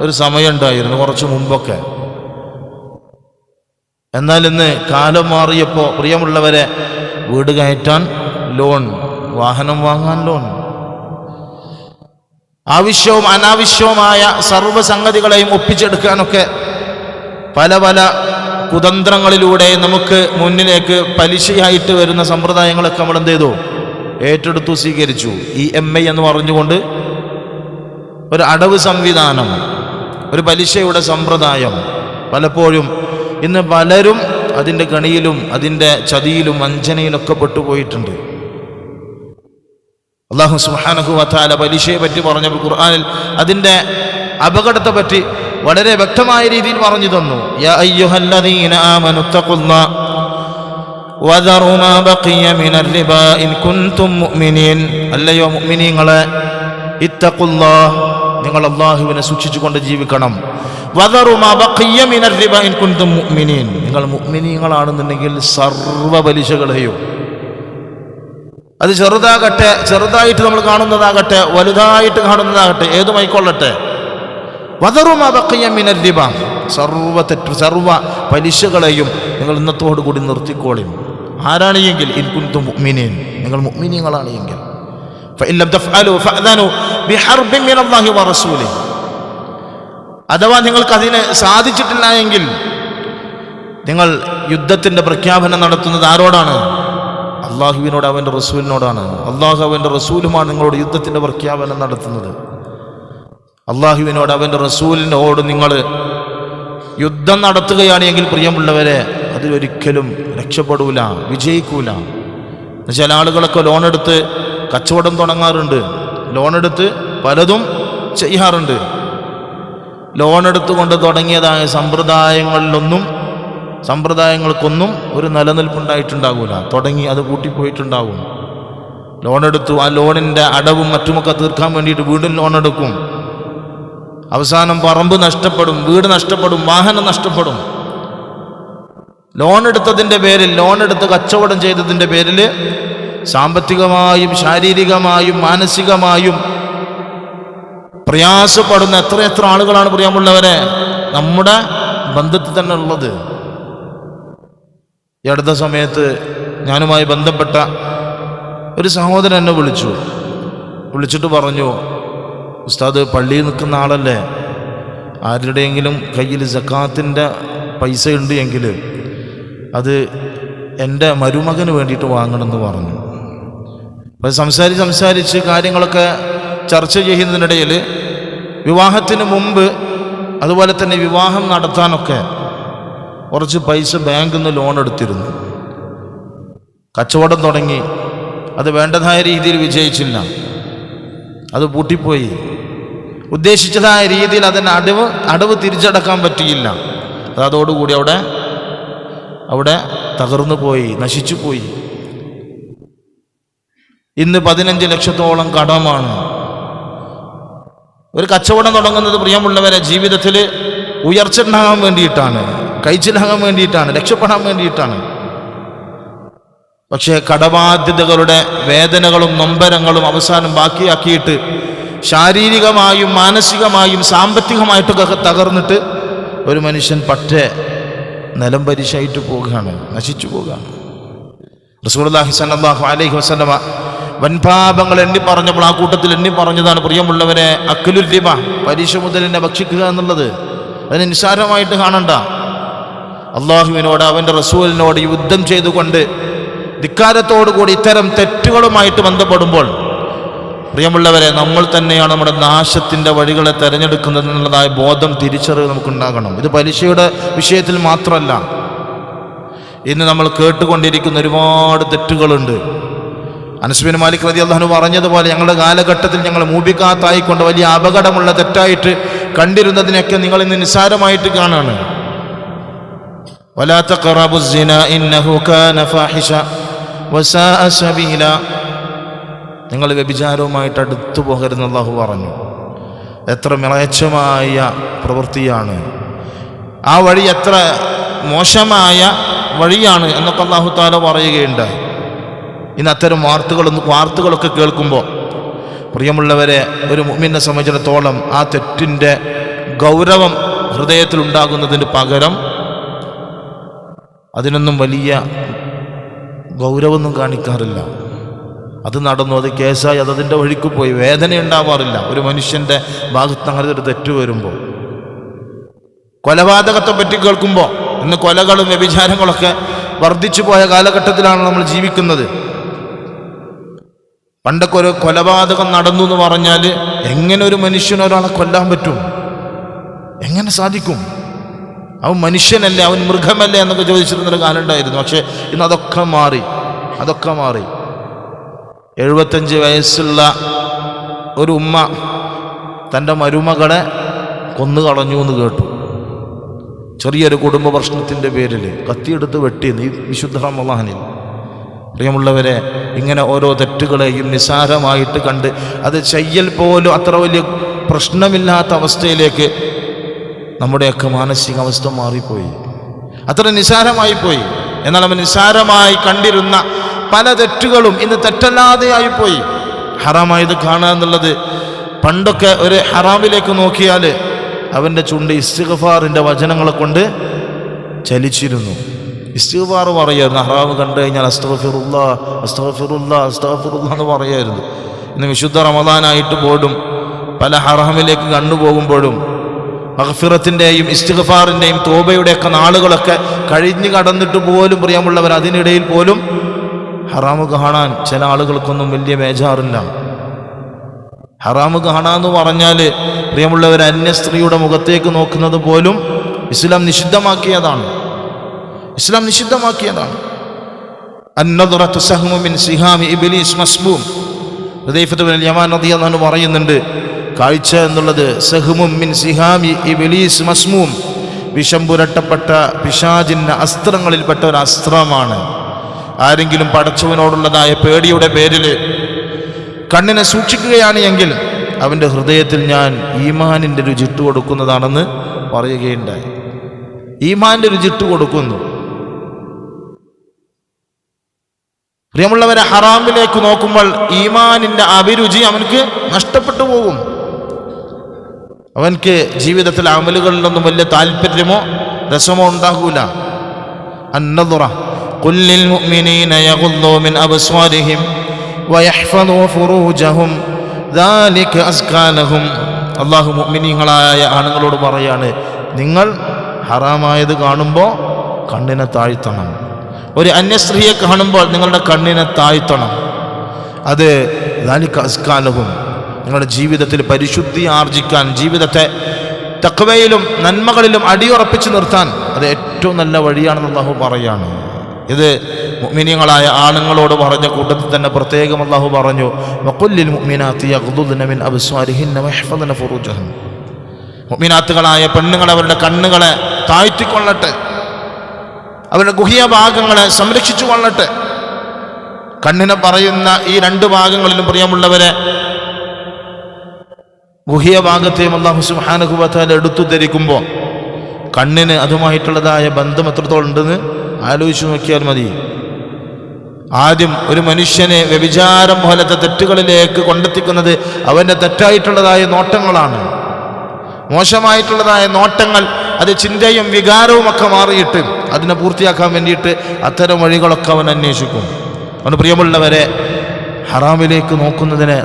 ഒരു സമയമുണ്ടായിരുന്നു കുറച്ച് മുമ്പൊക്കെ. എന്നാൽ ഇന്ന് കാലം മാറിയപ്പോൾ പ്രിയമുള്ളവരെ, വീട് കയറ്റാൻ ലോൺ, വാഹനം വാങ്ങാൻ ലോൺ, ആവശ്യവും അനാവശ്യവുമായ സർവ്വസംഗതികളെയും ഒപ്പിച്ചെടുക്കാനൊക്കെ പല പല കുതന്ത്രങ്ങളിലൂടെ നമുക്ക് മുന്നിലേക്ക് പലിശയായിട്ട് വരുന്ന സമ്പ്രദായങ്ങളൊക്കെ നമ്മൾ എന്ത് ചെയ്തു? ഏറ്റെടുത്തു, സ്വീകരിച്ചു. EMI എന്ന് പറഞ്ഞുകൊണ്ട് ഒരു അടവ് സംവിധാനം, ഒരു പലിശയുടെ സമ്പ്രദായം. പലപ്പോഴും ഇന്ന് പലരും അതിൻ്റെ കണിയിലും അതിൻ്റെ ചതിയിലും വഞ്ചനയിലൊക്കെ പെട്ടുപോയിട്ടുണ്ട്. അല്ലാഹു സുബ്ഹാനഹു വ തആല പലിശയെ പറ്റി പറഞ്ഞപ്പോൾ ഖുർആനിൽ അതിൻ്റെ അപകടത്തെ പറ്റി വളരെ വ്യക്തമായ രീതിയിൽ പറഞ്ഞു തന്നു. യാ അയ്യുഹല്ലദീന ആമനു തഖുല്ലാഹ വദറു മാ ബഖിയ മിനർ റിബാ ഇൻ കുൻതും മുഅ്മിനീൻ. അല്ലയോ മുഅ്മിനീങ്ങളെ, ഇത്തഖുല്ലാഹ്, നിങ്ങൾ അല്ലാഹുവിനെ സൂക്ഷിച്ചുകൊണ്ട് ജീവിക്കണം. വദറു മാ ബഖിയ മിനർ റിബാ ഇൻ കുൻതും മുഅ്മിനീൻ, നിങ്ങൾ മുഅ്മിനീങ്ങളാണെന്നുണ്ടെങ്കിൽ സർവ്വ പലിശകളെയും, അത് ചെറുതാകട്ടെ, ചെറുതായിട്ട് നമ്മൾ കാണുന്നതാകട്ടെ, വലുതായിട്ട് കാണുന്നതാകട്ടെ, ഏതുമായിക്കൊള്ളട്ടെ, വദറു മാ ബഖിയ മിനർ റിബാ, സർവ്വ പലിശകളെയും നിങ്ങൾ ഇന്നത്തോടു കൂടി നിർത്തിക്കോളിയും. ആരാണ് എങ്കിൽ? ഇൻ കുൻതും മുഅ്മിനീൻ, നിങ്ങൾ മുഅ്മിനീങ്ങളാണ് എങ്കിൽ. ഫഇൻ ലം തഫ്അലു ഫഅദനു ബിഹർബിൻ മിനല്ലാഹി വറസൂലിഹി, അഥവാ നിങ്ങൾക്ക് അതിന് സാധിച്ചിട്ടില്ല എങ്കിൽ നിങ്ങൾ യുദ്ധത്തിൻ്റെ പ്രഖ്യാപനം നടത്തുന്നത് ആരോടാണ്? അള്ളാഹുവിനോട്, അവൻ്റെ റസൂലിനോടാണ്. അള്ളാഹു അവൻ്റെ റസൂലുമാണ് നിങ്ങളോട് യുദ്ധത്തിൻ്റെ പ്രഖ്യാപനം നടത്തുന്നത്. അള്ളാഹുവിനോട്, അവൻ്റെ റസൂലിനോട് നിങ്ങൾ യുദ്ധം നടത്തുകയാണ് എങ്കിൽ പ്രിയമുള്ളവരെ, അതിലൊരിക്കലും രക്ഷപ്പെടൂല, വിജയിക്കൂല. ചില ആളുകളൊക്കെ ലോണെടുത്ത് കച്ചവടം തുടങ്ങാറുണ്ട്, ലോണെടുത്ത് പലതും ചെയ്യാറുണ്ട്. ലോണെടുത്തുകൊണ്ട് തുടങ്ങിയതായ സമ്പ്രദായങ്ങൾക്കൊന്നും ഒരു നിലനിൽപ്പുണ്ടായിട്ടുണ്ടാകൂല. തുടങ്ങി അത് കൂട്ടിപ്പോയിട്ടുണ്ടാവും. ലോണെടുത്തു, ആ ലോണിൻ്റെ അടവും മറ്റുമൊക്കെ തീർക്കാൻ വേണ്ടിയിട്ട് വീണ്ടും ലോണെടുക്കും. അവസാനം പറമ്പ് നഷ്ടപ്പെടും, വീട് നഷ്ടപ്പെടും, വാഹനം നഷ്ടപ്പെടും. ലോണെടുത്തതിൻ്റെ പേരിൽ, ലോണെടുത്ത് കച്ചവടം ചെയ്തതിൻ്റെ പേരിൽ സാമ്പത്തികമായും ശാരീരികമായും മാനസികമായും പ്രയാസപ്പെടുന്ന എത്ര ആളുകളാണ് പ്രിയമുള്ളവരെ നമ്മുടെ ബന്ധത്തിൽ തന്നെ ഉള്ളത്. ഈ അടുത്ത സമയത്ത് ഞാനുമായി ബന്ധപ്പെട്ട ഒരു സഹോദരൻ എന്നെ വിളിച്ചിട്ട് പറഞ്ഞു, ഉസ്താദ്, പള്ളിയിൽ നിൽക്കുന്ന ആളല്ലേ, ആരുടെയെങ്കിലും കയ്യിൽ സക്കാത്തിൻ്റെ പൈസ ഉണ്ട് എങ്കിൽ അത് എൻ്റെ മരുമകന് വേണ്ടിയിട്ട് വാങ്ങണമെന്ന് പറഞ്ഞു. അപ്പോൾ സംസാരിച്ച് കാര്യങ്ങളൊക്കെ ചർച്ച ചെയ്യുന്നതിനിടയിൽ വിവാഹത്തിന് മുമ്പ്, അതുപോലെ തന്നെ വിവാഹം നടത്താനൊക്കെ കുറച്ച് പൈസ ബാങ്കിൽ നിന്ന് ലോൺ എടുത്തിരുന്നു. കച്ചവടം തുടങ്ങി, അത് വേണ്ടതായ രീതിയിൽ വിജയിച്ചില്ല, അത് പൂട്ടിപ്പോയി. ഉദ്ദേശിച്ചതായ രീതിയിൽ അതിന് അടവ് തിരിച്ചടക്കാൻ പറ്റിയില്ല. അതോടുകൂടി അവിടെ തകർന്നു പോയി, നശിച്ചു പോയി. ഇന്ന് 15 ലക്ഷത്തോളം കടമാണ്. ഒരു കച്ചവടം തുടങ്ങുന്നത് പ്രിയമുള്ളവരെ ജീവിതത്തിൽ ഉയർച്ച ഉണ്ടാകാൻ വേണ്ടിയിട്ടാണ്, കഴിച്ചിലാകാൻ വേണ്ടിയിട്ടാണ്, രക്ഷപ്പെടാൻ വേണ്ടിയിട്ടാണ്. പക്ഷേ കടബാധ്യതകളുടെ വേദനകളും നൊമ്പരങ്ങളും അവസാനം ബാക്കിയാക്കിയിട്ട് ശാരീരികമായും മാനസികമായും സാമ്പത്തികമായിട്ടൊക്കെ തകർന്നിട്ട് ഒരു മനുഷ്യൻ പറ്റേ നിലം പരിശായിട്ട് പോവുകയാണ്, നശിച്ചു പോവുകയാണ്. റസൂലുള്ളാഹി സ്വല്ലല്ലാഹു അലൈഹി വസല്ലമ വൻപാപങ്ങൾ എണ്ണി പറഞ്ഞപ്പോൾ ആ കൂട്ടത്തിൽ എണ്ണി പറഞ്ഞതാണ് പ്രിയമുള്ളവരെ, അക്ലുർ റിബ, പലിശ മുതലിനെ ഭക്ഷിക്കുക എന്നുള്ളത്. അതിന് നിസ്സാരമായിട്ട് കാണണ്ട. അള്ളാഹുവിനോട്, അവൻ്റെ റസൂലിനോട് യുദ്ധം ചെയ്തുകൊണ്ട് ധിക്കാരത്തോടുകൂടി ഇത്തരം തെറ്റുകളുമായിട്ട് ബന്ധപ്പെടുമ്പോൾ പ്രിയമുള്ളവരെ, നമ്മൾ തന്നെയാണ് നമ്മുടെ നാശത്തിൻ്റെ വഴികളെ തിരഞ്ഞെടുക്കുന്നത് എന്നുള്ളതായ ബോധം, തിരിച്ചറിവ് നമുക്കുണ്ടാകണം. ഇത് പലിശയുടെ വിഷയത്തിൽ മാത്രമല്ല, ഇന്ന് നമ്മൾ കേട്ടുകൊണ്ടിരിക്കുന്ന ഒരുപാട് തെറ്റുകളുണ്ട്. അനസ് ബിൻ മാലിക് റളിയല്ലാഹു അൻഹു പറഞ്ഞതുപോലെ, ഞങ്ങളുടെ കാലഘട്ടത്തിൽ ഞങ്ങൾ മൂബിക്കാത്തായിക്കൊണ്ട് വലിയ അപകടമുള്ള തെറ്റായിട്ട് കണ്ടിരുന്നതിനൊക്കെ നിങ്ങൾ ഇന്ന് നിസ്സാരമായിട്ട് കാണാണ്. വലാ തഖറബു സിന ഇന്നഹു കാന ഫാഹിഷ വസാഅ സബീല, നിങ്ങൾ വ്യഭിചാരവുമായിട്ട് അടുത്തു പോകരുതെന്ന് അല്ലാഹു പറഞ്ഞു. എത്ര മ്ലേച്ഛമായ പ്രവൃത്തിയാണ്, ആ വഴി എത്ര മോശമായ വഴിയാണ് എന്നൊക്കെ അല്ലാഹു തആല പറയുകയുണ്ടായി. ഇന്ന് അത്തരം വാർത്തകളൊക്കെ കേൾക്കുമ്പോൾ പ്രിയമുള്ളവരെ, ഒരു മുഅ്മിനെ സംബന്ധിച്ചിടത്തോളം ആ തെറ്റിൻ്റെ ഗൗരവം ഹൃദയത്തിലുണ്ടാകുന്നതിന് പകരം അതിനൊന്നും വലിയ ഗൗരവമൊന്നും കാണിക്കാറില്ല. അത് നടന്നു, അത് കേസായി, അതിൻ്റെ വഴിക്ക് പോയി, വേദന ഉണ്ടാവാറില്ല ഒരു മനുഷ്യൻ്റെ ഭാഗത്ത് അങ്ങനെ ഒരു തെറ്റ് വരുമ്പോൾ. കൊലപാതകത്തെ പറ്റി കേൾക്കുമ്പോൾ, ഇന്ന് കൊലകളും വ്യഭിചാരങ്ങളൊക്കെ വർദ്ധിച്ചു പോയ കാലഘട്ടത്തിലാണ് നമ്മൾ ജീവിക്കുന്നത്. പണ്ടൊക്കെ ഒരു കൊലപാതകം നടന്നു എന്ന് പറഞ്ഞാൽ എങ്ങനെ ഒരു മനുഷ്യന് ഒരാളെ കൊല്ലാൻ പറ്റും? എങ്ങനെ സാധിക്കും? അവൻ മനുഷ്യനല്ലേ, അവൻ മൃഗമല്ലേ എന്നൊക്കെ ചോദിച്ചിരുന്നൊരു കാലം ഉണ്ടായിരുന്നു. പക്ഷെ ഇന്ന് അതൊക്കെ മാറി. 75 വയസ്സുള്ള ഒരു ഉമ്മ തൻ്റെ മരുമകളെ കൊന്നുകളഞ്ഞു എന്ന് കേട്ടു. ചെറിയൊരു കുടുംബ പ്രശ്നത്തിൻ്റെ പേരിൽ കത്തിയെടുത്ത് വെട്ടിയെന്ന് ഈ വിശുദ്ധ റമളാനിൽ. പ്രിയമുള്ളവരെ, ഇങ്ങനെ ഓരോ തെറ്റുകളെയും നിസ്സാരമായിട്ട് കണ്ട് അത് ചെയ്യൽ പോലും അത്ര വലിയ പ്രശ്നമില്ലാത്ത അവസ്ഥയിലേക്ക് നമ്മുടെയൊക്കെ മാനസികാവസ്ഥ മാറിപ്പോയി. അത്ര നിസ്സാരമായിപ്പോയി. എന്നാൽ അവൻ നിസ്സാരമായി കണ്ടിരുന്ന പല തെറ്റുകളും ഇന്ന് തെറ്റല്ലാതെയായിപ്പോയി. ഹറാമായത് കാണുക എന്നുള്ളത്, പണ്ടൊക്കെ ഒരു ഹറാമിലേക്ക് നോക്കിയാൽ അവൻ്റെ ചുണ്ട് ഇസ്തിഗ്ഫാറിൻ്റെ വചനങ്ങളെ കൊണ്ട് ചലിച്ചിരുന്നു. ഇസ്തിഗ്ഫാർ പറയായിരുന്നു. ഹറാമ് കണ്ടു കഴിഞ്ഞാൽ അസ്തഗ്ഫിറുല്ലാഹ് അസ്തഗ്ഫിറുല്ലാഹ് അസ്തഗ്ഫിറുല്ലാഹ് എന്ന് പറയായിരുന്നു. ഇന്ന് വിശുദ്ധ റമളാനായിട്ട് പോലും പല ഹറാമിലേക്ക് കണ്ടുപോകുമ്പോഴും മഗ്ഫിറത്തിൻ്റെയും ഇസ്തിഗ്ഫാറിൻ്റെയും തോബയുടെയൊക്കെ നാളുകളൊക്കെ കഴിഞ്ഞു കടന്നിട്ട് പോലും പ്രിയമുള്ളവർ, അതിനിടയിൽ പോലും ഹറാമ് കാണാൻ ചില ആളുകൾക്കൊന്നും വലിയ ബേജാറില്ല. ഹറാമ് കാണാന്ന് പറഞ്ഞാൽ പ്രിയമുള്ളവർ, അന്യ സ്ത്രീയുടെ മുഖത്തേക്ക് നോക്കുന്നത് പോലും ഇസ്ലാം നിഷിദ്ധമാക്കിയതാണ്. അന്നദറതു സഹ്മു മിൻ സിഹാമി ഇബ്ലീസ് മസ്മൂം. ഹുദൈഫത്ത് ബിൻ യമാൻ റളിയല്ലാഹു അൻഹു പറയുന്നുണ്ട്, കാഴ്ച എന്നുള്ളത് സഹ്മും മിൻ സിഹാമി ഇബ്ലീസ് മസ്മൂം, വിഷം പുരട്ടപ്പെട്ട പിശാചിൻ്റെ അസ്ത്രങ്ങളിൽപ്പെട്ട ഒരു അസ്ത്രമാണ്. ആരെങ്കിലും പടച്ചവനോടുള്ളതായ പേടിയുടെ പേരിൽ കണ്ണിനെ സൂക്ഷിക്കുകയാണ് എങ്കിൽ അവൻ്റെ ഹൃദയത്തിൽ ഞാൻ ഈമാനിൻ്റെ രുചിട്ട് കൊടുക്കുന്നതാണെന്ന് പറയുകയുണ്ടായി. ഈമാനിൻ്റെ രുചിട്ട് കൊടുക്കുന്നു. പ്രിയമുള്ളവരെ, ഹറാമിലേക്ക് നോക്കുമ്പോൾ ഈമാനിൻ്റെ അഭിരുചി അവനക്ക് നഷ്ടപ്പെട്ടു പോകും. അവനക്ക് ജീവിതത്തിൽ അമലുകളിലൊന്നും വലിയ താല്പര്യമോ രസമോ ഉണ്ടാകൂല. അന്നദറ ഖുൽ ലിൽ മുഅ്മിനീന യഗ്ദൂ മിൻ അബ്സ്വാരിഹിം വയഹ്ഫദൂ ഫുറൂജഹും ദാലിക അസ്കാ ലഹും. അല്ലാഹു മുഅ്മിനീങ്ങളായ ആണുങ്ങളോട് പറയാണ്, നിങ്ങൾ ഹറാമായത് കാണുമ്പോൾ കണ്ണിനെ താഴ്ത്തണം. ഒരു അന്യസ്ത്രീയെ കാണുമ്പോൾ നിങ്ങളുടെ കണ്ണിനെ താഴ്ത്തണം. അത് ദാലിക അസ്കാ ലഹും, നിങ്ങളുടെ ജീവിതത്തിൽ പരിശുദ്ധി ആർജിക്കാൻ, ജീവിതത്തെ തഖ്വയിലും നന്മകളിലും അടിയുറപ്പിച്ച് നിർത്താൻ അത് ഏറ്റവും നല്ല വഴിയാണെന്ന് അല്ലാഹു പറയാണ്. ഇത് മുഅ്മിനീങ്ങളായ ആണുങ്ങളോട് പറഞ്ഞ കൂട്ടത്തിൽ തന്നെ പ്രത്യേകം അല്ലാഹു പറഞ്ഞു, വഖുല്ലിൽ മുഅ്മിനാത്തി യഗ്ദുദ്ന മിൻ അബ്സ്വാരിഹിന്ന വയഹ്ഫദ്ന ഫുറൂജഹൻ. മുഅ്മിനാത്തുകളായ പെണ്ണുങ്ങൾ അവരുടെ കണ്ണുകളെ താഴ്ത്തിക്കൊള്ളട്ടെ, അവരുടെ ഗുഹ്യ ഭാഗങ്ങളെ സംരക്ഷിച്ചു കൊള്ളട്ടെ. കണ്ണിനെ പറയുന്ന ഈ 2 ഭാഗങ്ങളിലും പ്രിയമുള്ളവരെ, ഗുഹ്യ ഭാഗത്തെയും അല്ലാഹു സുബ്ഹാനഹു വ തആല എടുത്തു ധരിക്കുമ്പോൾ കണ്ണിന് അതുമായിട്ടുള്ളതായ ബന്ധം എത്രത്തോളം ഉണ്ടെന്ന് ആലോചിച്ച് നോക്കിയാൽ മതി. ആദ്യം ഒരു മനുഷ്യനെ വ്യഭിചാരം പോലത്തെ തെറ്റുകളിലേക്ക് കൊണ്ടെത്തിക്കുന്നത് അവൻ്റെ തെറ്റായിട്ടുള്ളതായ നോട്ടങ്ങളാണ്. മോശമായിട്ടുള്ളതായ നോട്ടങ്ങൾ, അത് ചിന്തയും വികാരവും ഒക്കെ മാറിയിട്ട് അതിനെ പൂർത്തിയാക്കാൻ വേണ്ടിയിട്ട് അത്തരം വഴികളൊക്കെ അവൻ അന്വേഷിക്കും. അവന് പ്രിയമുള്ളവരെ, ഹറാമിലേക്ക് നോക്കുന്നതിനെ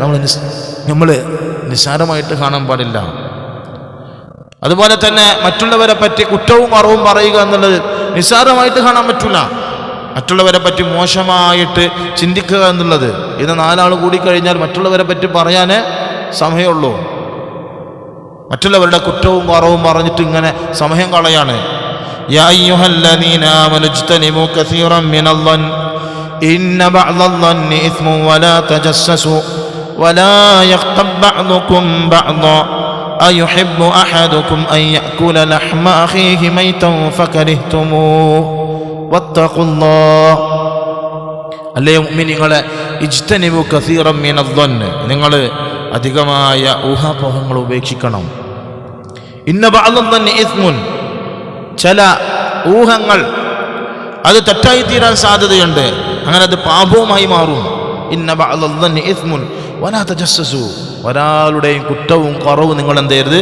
നമ്മൾ നിസ്സാരമായിട്ട് കാണാൻ പാടില്ല. അതുപോലെ തന്നെ മറ്റുള്ളവരെ പറ്റി കുറ്റവും കുറവും പറയുക എന്നുള്ളത് നിസ്സാരമായിട്ട് കാണാൻ പറ്റില്ല. മറ്റുള്ളവരെ പറ്റി മോശമായിട്ട് ചിന്തിക്കുക എന്നുള്ളത്, ഇത് 4 ആൾ കൂടിക്കഴിഞ്ഞാൽ മറ്റുള്ളവരെ പറ്റി പറയാനേ സമയമുള്ളൂ. മറ്റുള്ളവരുടെ കുറ്റവും കുറവും പറഞ്ഞിട്ട് ഇങ്ങനെ സമയം കളയാണ്. യാ അയ്യുഹല്ലദീന ആമനൂ ഇജ്തനിബൂ കസീറൻ മിനൽ-ളൻ ഇന്ന ബഅദൽ-ളന്നി ഇസ്മുൻ വലാ തജസ്സസൂ വലാ യഗ്തബ് ബഅദുകും ബഅദാ അയുഹിബ്ബു അഹദുകും അൻ യഅകുല ലഹ്മ അഖീഹി മൈതൻ ഫകരിഹ്തുമൂഹു വത്തഖുല്ലാഹ്. അല്ലേ മുഅ്മിനീങ്ങളെ, ഇജ്തനിബൂ കസീറൻ മിനൽ-ളൻ, നിങ്ങൾ അധികമായ ഊഹാപോഹങ്ങൾ ഉപേക്ഷിക്കണം. ഇന്ന ബഅദൽ-ളന്നി ഇസ്മുൻ, ചില ഊഹങ്ങൾ അത് തെറ്റായി തീരാൻ സാധ്യതയുണ്ട്. അങ്ങനെ അത് പാപവുമായി മാറും. ഇന്ന ബഅദ-ളന്നി ഇസ്മുൻ വലാ തജസ്സസു. ഒരാളുടെയും കുറ്റവും കുറവും നിങ്ങൾ എന്ത് ചെയ്യരുത്?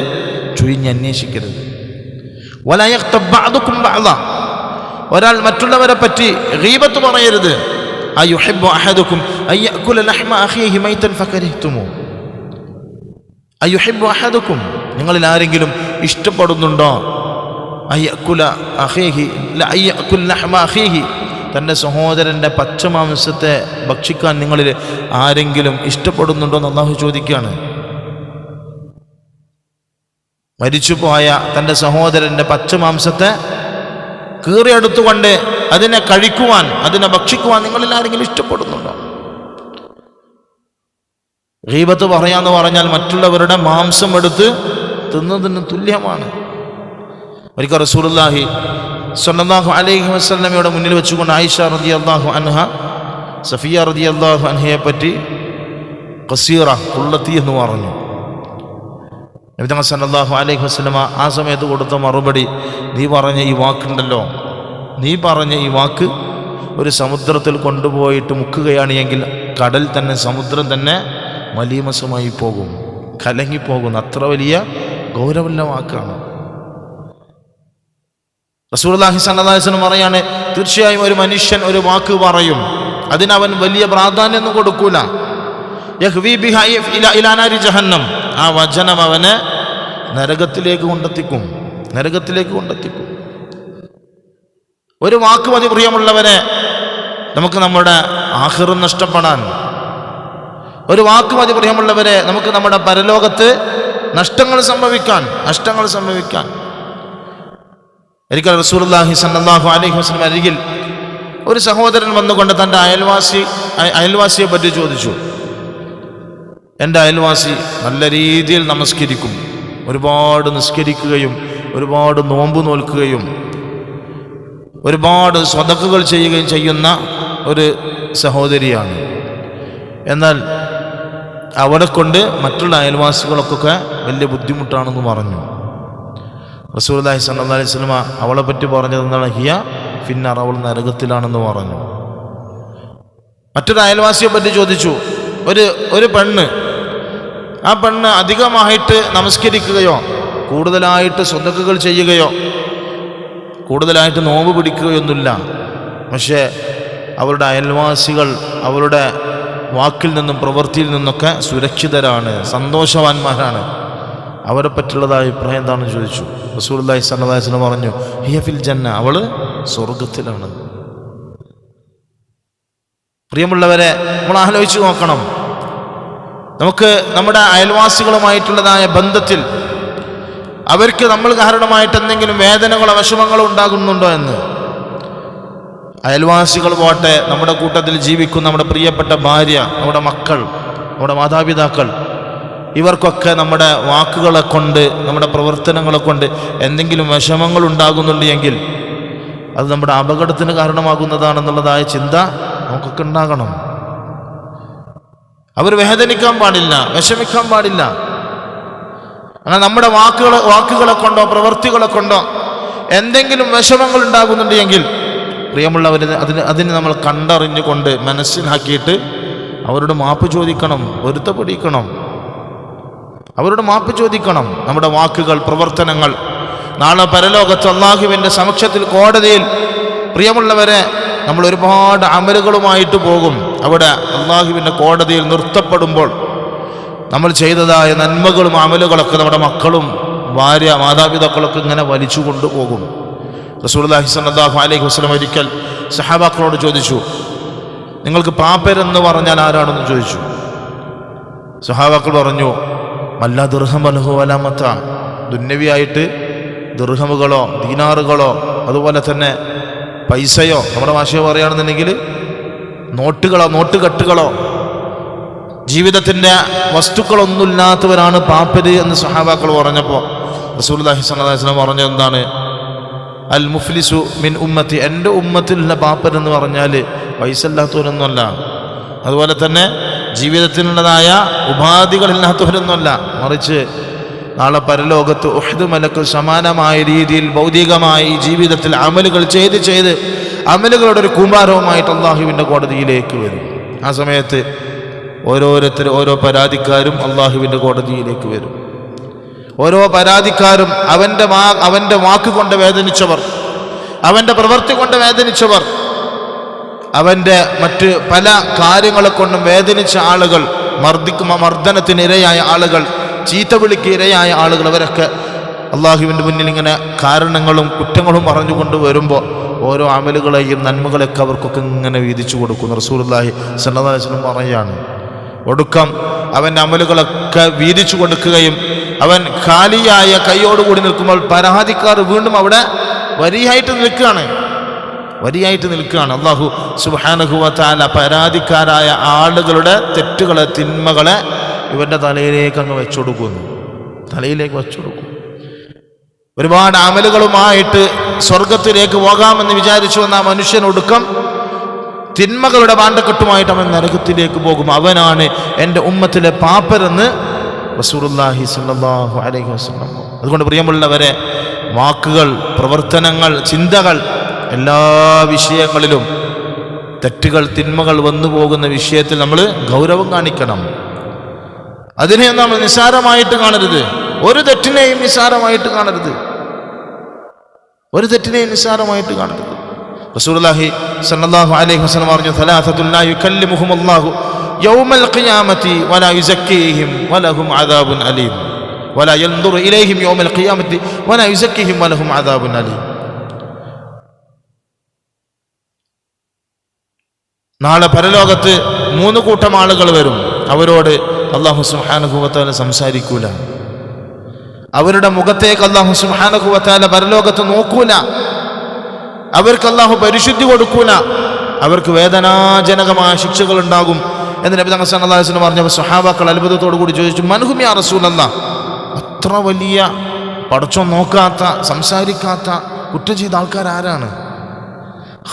ചുഴിഞ്ഞന്വേഷിക്കരുത്. വലാ യഗ്തബ് ബഅദുകും ബഅദ. ഒരാൾ മറ്റുള്ളവരെ പറ്റി ഗീബത്ത് പറയരുത്. അയുഹിബ്ബു അഹദുകും അയഅകുല ലഹ്മ അഖീഹി മൈതൻ ഫകരിഹ്തുമു. അയുഹിബ്ബു അഹദുകും, നിങ്ങളിൽ ആരെങ്കിലും ഇഷ്ടപ്പെടുന്നുണ്ടോ? അയഅകുല അഖീഹി അയഅകുൽ ലഹ്മ അഖീഹി, തൻ്റെ സഹോദരൻ്റെ പച്ചമാംസത്തെ ഭക്ഷിക്കാൻ നിങ്ങളിൽ ആരെങ്കിലും ഇഷ്ടപ്പെടുന്നുണ്ടോ എന്ന് അല്ലാഹു ചോദിക്കുകയാണ്. മരിച്ചുപോയ തൻ്റെ സഹോദരൻ്റെ പച്ചമാംസത്തെ കീറിയെടുത്തുകൊണ്ട് അതിനെ കഴിക്കുവാൻ, അതിനെ ഭക്ഷിക്കുവാൻ നിങ്ങളിൽ ആരെങ്കിലും ഇഷ്ടപ്പെടുന്നുണ്ടോ? ഗീബത്ത് പറയാന്ന് പറഞ്ഞാൽ മറ്റുള്ളവരുടെ മാംസം എടുത്ത് തിന്നതിന് തുല്യമാണ്. ഒരിക്കൽ റസൂലുള്ളാഹി സ്വല്ലല്ലാഹു അലൈഹി വസല്ലമയുടെ മുന്നിൽ വെച്ചുകൊണ്ട് ആയിഷ റളിയല്ലാഹു അൻഹ സഫിയ റളിയല്ലാഹു അൻഹയെ പറ്റി ഖസീറ, കുള്ളത്തി എന്ന് പറഞ്ഞു. നബി തങ്ങൾ സല്ലല്ലാഹു അലൈഹി വസല്ലമ ആ സമയത്ത് കൊടുത്ത മറുപടി, നീ പറഞ്ഞ ഈ വാക്കുണ്ടല്ലോ, നീ പറഞ്ഞ ഈ വാക്ക് ഒരു സമുദ്രത്തിൽ കൊണ്ടുപോയിട്ട് മുക്കുകയാണ് എങ്കിൽ കടൽ തന്നെ, സമുദ്രം തന്നെ മലീമസമായി പോകും, കലങ്ങിപ്പോകും. അത്ര വലിയ ഗൗരവമുള്ള വാക്കാണ്. റസൂലുള്ളാഹി സ്വല്ലല്ലാഹു അലൈഹി വസല്ലം പറയാണ്, തീർച്ചയായും ഒരു മനുഷ്യൻ ഒരു വാക്ക് പറയും, അതിനവൻ വലിയ പ്രാധാന്യമൊന്നും കൊടുക്കൂല. യഹ്വി ബിഹാ ഇലാ നാരി ജഹന്നം, ആ വചനം അവനെ നരകത്തിലേക്ക് കൊണ്ടെത്തിക്കും, നരകത്തിലേക്ക് കൊണ്ടെത്തിക്കും. ഒരു വാക്ക് മതി പ്രിയമുള്ളവരെ നമുക്ക് നമ്മുടെ ആഖിറം നഷ്ടപ്പെടാൻ. ഒരു വാക്ക് മതി പ്രിയമുള്ളവരെ നമുക്ക് നമ്മുടെ പരലോകത്ത് നഷ്ടങ്ങൾ സംഭവിക്കാൻ. ഒരിക്കൽ റസൂലുള്ളാഹി സ്വല്ലല്ലാഹു അലൈഹി വസല്ലം അരികിൽ ഒരു സഹോദരൻ വന്നുകൊണ്ട് തൻ്റെ അയൽവാസിയെ പറ്റി ചോദിച്ചു. എൻ്റെ അയൽവാസി നല്ല രീതിയിൽ നമസ്കരിക്കും, ഒരുപാട് നിസ്കരിക്കുകയും ഒരുപാട് നോമ്പ് നോൽക്കുകയും ഒരുപാട് സ്വതക്കകൾ ചെയ്യുകയും ചെയ്യുന്ന ഒരു സഹോദരിയാണ്. എന്നാൽ അവളെ കൊണ്ട് മറ്റുള്ള അയൽവാസികൾക്കൊക്കെ വലിയ ബുദ്ധിമുട്ടാണെന്ന് പറഞ്ഞു. റസൂലുള്ളാഹി സ്വല്ലല്ലാഹു അലൈഹി വസല്ലം അവളെ പറ്റി പറഞ്ഞത് എന്താണ്? ഹിയ ഫിന്നാർ, അവൾ നരകത്തിലാണെന്ന് പറഞ്ഞു. മറ്റൊരു അയൽവാസിയെ പറ്റി ചോദിച്ചു. ഒരു പെണ്ണ്, ആ പെണ്ണ് അധികമായിട്ട് നമസ്കരിക്കുകയോ കൂടുതലായിട്ട് സ്വതക്കകൾ ചെയ്യുകയോ കൂടുതലായിട്ട് നോമ്പ് പിടിക്കുകയൊന്നുമില്ല, പക്ഷേ അവരുടെ അയൽവാസികൾ അവരുടെ വാക്കിൽ നിന്നും പ്രവൃത്തിയിൽ നിന്നൊക്കെ സുരക്ഷിതരാണ്, സന്തോഷവാന്മാരാണ്, അവരെ പറ്റുള്ളതായ അഭിപ്രായം എന്താണെന്ന് ചോദിച്ചു. റസൂലുള്ളാഹി സ്വല്ലല്ലാഹു അലൈഹി വസല്ലം പറഞ്ഞു, ഹിയ ഫിൽ ജന്ന, അവള് സ്വർഗത്തിലാണ്. പ്രിയമുള്ളവരെ, നമ്മൾ ആലോചിച്ച് നോക്കണം, നമുക്ക് നമ്മുടെ അയൽവാസികളുമായിട്ടുള്ളതായ ബന്ധത്തിൽ അവർക്ക് നമ്മൾ കാരണമായിട്ട് എന്തെങ്കിലും വേദനകളോ വിഷമങ്ങളോ ഉണ്ടാകുന്നുണ്ടോ എന്ന്. അയൽവാസികൾ പോട്ടെ, നമ്മുടെ കൂട്ടത്തിൽ ജീവിക്കുന്ന നമ്മുടെ പ്രിയപ്പെട്ട ഭാര്യ, നമ്മുടെ മക്കൾ, നമ്മുടെ മാതാപിതാക്കൾ, ഇവർക്കൊക്കെ നമ്മുടെ വാക്കുകളെ കൊണ്ട് നമ്മുടെ പ്രവർത്തനങ്ങളെ കൊണ്ട് എന്തെങ്കിലും വിഷമങ്ങൾ ഉണ്ടാകുന്നുണ്ട് എങ്കിൽ അത് നമ്മുടെ അപകടത്തിന് കാരണമാകുന്നതാണെന്നുള്ളതായ ചിന്ത നമുക്കൊക്കെ ഉണ്ടാകണം. അവർ വേദനിക്കാൻ പാടില്ല, വിഷമിക്കാൻ പാടില്ല. അങ്ങനെ നമ്മുടെ വാക്കുകളെ കൊണ്ടോ പ്രവൃത്തികളെ കൊണ്ടോ എന്തെങ്കിലും വിഷമങ്ങൾ ഉണ്ടാകുന്നുണ്ട് എങ്കിൽ പ്രിയമുള്ളവർ, അതിന് നമ്മൾ കണ്ടറിഞ്ഞുകൊണ്ട് മനസ്സിലാക്കിയിട്ട് അവരോട് മാപ്പ് ചോദിക്കണം, പൊരുത്തപ്പെടിക്കണം, അവരോട് മാപ്പ് ചോദിക്കണം. നമ്മുടെ വാക്കുകൾ, പ്രവർത്തനങ്ങൾ നാളെ പരലോകത്ത് അല്ലാഹുവിൻ്റെ സമക്ഷത്തിൽ, കോടതിയിൽ പ്രിയമുള്ളവരെ നമ്മൾ ഒരുപാട് അമലുകളുമായിട്ട് പോകും. അവിടെ അല്ലാഹുവിൻ്റെ കോടതിയിൽ നിർത്തപ്പെടുമ്പോൾ നമ്മൾ ചെയ്തതായ നന്മകളും അമലുകളൊക്കെ നമ്മുടെ മക്കളും ഭാര്യ മാതാപിതാക്കളൊക്കെ ഇങ്ങനെ വലിച്ചു കൊണ്ടുപോകും. റസൂലുള്ളാഹി സ്വല്ലല്ലാഹു അലൈഹി വസല്ലം ഒരിക്കൽ സഹാബാക്കളോട് ചോദിച്ചു, നിങ്ങൾക്ക് പാപ്പരെന്ന് പറഞ്ഞാൽ ആരാണെന്ന് ചോദിച്ചു. സഹാബാക്കൾ പറഞ്ഞു, മല്ലാ ദിർഹം ലഹു വലാ മതാ, ദുന്യവിയായിട്ട് ദിർഹമുകളോ ദീനാറുകളോ അതുപോലെ തന്നെ പൈസയോ, നമ്മുടെ ഭാഷയോ പറയുകയാണെന്നുണ്ടെങ്കിൽ നോട്ടുകെട്ടുകളോ ജീവിതത്തിൻ്റെ വസ്തുക്കളൊന്നുമില്ലാത്തവരാണ് പാപ്പര് എന്ന് സഹാബാക്കൾ പറഞ്ഞപ്പോൾ റസൂലുള്ളാഹി സ്വല്ലല്ലാഹു അലൈഹി വസല്ലം പറഞ്ഞത് എന്താണ്? അൽ മുഫ്ലിസു മിൻ ഉമ്മത്തി, എൻ്റെ ഉമ്മത്തിലുള്ള പാപ്പരെന്ന് പറഞ്ഞാൽ പൈസ ഇല്ലാത്തവരൊന്നുമല്ല, അതുപോലെ തന്നെ ജീവിതത്തിനുള്ളതായ ഉപാധികളില്ലാത്തവരൊന്നുമല്ല, മറിച്ച് നാളെ പരലോകത്ത് ഉഹ്ദ് മലക്ക് സമാനമായ രീതിയിൽ ഭൗതികമായി ജീവിതത്തിൽ അമലുകൾ ചെയ്ത് അമലുകളുടെ ഒരു കൂമ്പാരവുമായിട്ട് അള്ളാഹുവിൻ്റെ കോടതിയിലേക്ക് വരും. ആ സമയത്ത് ഓരോ പരാതിക്കാരും അള്ളാഹുവിൻ്റെ കോടതിയിലേക്ക് വരും. ഓരോ പരാതിക്കാരും അവൻ്റെ വാക്ക് കൊണ്ട് വേദനിച്ചവർ, അവൻ്റെ പ്രവൃത്തി കൊണ്ട് വേദനിച്ചവർ, അവൻ്റെ മറ്റ് പല കാര്യങ്ങളെ കൊണ്ടും വേദനിച്ച ആളുകൾ, മർദ്ദനത്തിന് ഇരയായ ആളുകൾ, ചീത്ത വിളിക്ക് ഇരയായ ആളുകൾ, അവരൊക്കെ അള്ളാഹുവിൻ്റെ മുന്നിൽ ഇങ്ങനെ കാരണങ്ങളും കുറ്റങ്ങളും പറഞ്ഞുകൊണ്ട് വരുമ്പോൾ ഓരോ അമലുകളെയും നന്മകളൊക്കെ അവർക്കൊക്കെ ഇങ്ങനെ വീതിച്ചു കൊടുക്കുന്നു. റസൂലുള്ളാഹി സ്വല്ലല്ലാഹു അലൈഹി വസല്ലം പറയുകയാണ്, ഒടുക്കം അവൻ്റെ അമലുകളൊക്കെ വീതിച്ചു കൊടുക്കുകയും അവൻ ഖാലിയായ കൈയോടുകൂടി നിൽക്കുമ്പോൾ പരാതിക്കാർ വീണ്ടും അവിടെ വരിയായിട്ട് നിൽക്കുകയാണ്. അല്ലാഹു സുബ്ഹാനഹു വ തആല പരാതിക്കാരായ ആളുകളുടെ തെറ്റുകളെ, തിന്മകളെ ഇവൻ്റെ തലയിലേക്ക് അങ്ങ് വെച്ചുകൊടുക്കും. ഒരുപാട് അമലുകളുമായിട്ട് സ്വർഗത്തിലേക്ക് പോകാമെന്ന് വിചാരിച്ചു വന്ന ആ മനുഷ്യനൊടുക്കം തിന്മകളുടെ പാണ്ടക്കെട്ടുമായിട്ട് അവൻ നരകത്തിലേക്ക് പോകും. അവനാണ് എൻ്റെ ഉമ്മത്തിലെ പാപ്പരെന്ന് റസൂലുള്ളാഹി സ്വല്ലല്ലാഹു അലൈഹി വസല്ലം. അതുകൊണ്ട് പ്രിയമുള്ളവരെ, വാക്കുകൾ, പ്രവർത്തനങ്ങൾ, ചിന്തകൾ, എല്ലാ വിഷയങ്ങളിലും തെറ്റുകൾ, തിന്മകൾ വന്നു പോകുന്ന വിഷയത്തിൽ നമ്മൾ ഗൗരവം കാണിക്കണം. അതിനെ നമ്മൾ നിസ്സാരമായിട്ട് കാണരുത്. ഒരു തെറ്റിനെയും നിസ്സാരമായിട്ട് കാണരുത്. റസൂലുള്ളാഹി സ്വല്ലല്ലാഹു അലൈഹി വസല്ലം പറഞ്ഞു, സലാസത്തുൻ ലാ യുകല്ലിമുഹുമുല്ലാഹു യൗമൽ ഖിയാമത്തി വലാ യുസക്കീഹിം വലഹും അദാബുൻ അലീം വലാ യൻദുറു ഇലൈഹിം യൗമൽ ഖിയാമത്തി വലാ യുസക്കീഹിം വലഹും അദാബുൻ അലീം. നാളെ പരലോകത്ത് 3 കൂട്ടം ആളുകൾ വരും. അവരോട് അല്ലാഹു സുബ്ഹാനഹു വ തആല സംസാരിക്കൂല. അവരുടെ മുഖത്തേക്ക് അല്ലാഹു സുബ്ഹാനഹു വ തആല പരലോകത്ത് നോക്കൂല. അവർക്ക് അല്ലാഹു പരിശുദ്ധി കൊടുക്കൂല. അവർക്ക് വേദനാജനകമായ ശിക്ഷകൾ ഉണ്ടാകും എന്ന് നബി തങ്ങൾ സല്ലല്ലാഹു അലൈഹി വസല്ലം പറഞ്ഞപ്പോൾ സ്വഹാബാക്കൾ അത്ഭുതത്തോടു കൂടി ചോദിച്ചു, മൻഹും യാ റസൂലല്ലാഹ്? അത്ര വലിയ പടച്ചോൻ നോക്കാത്ത, സംസാരിക്കാത്ത, കുറ്റം ചെയ്ത ആൾക്കാർ ആരാണ്?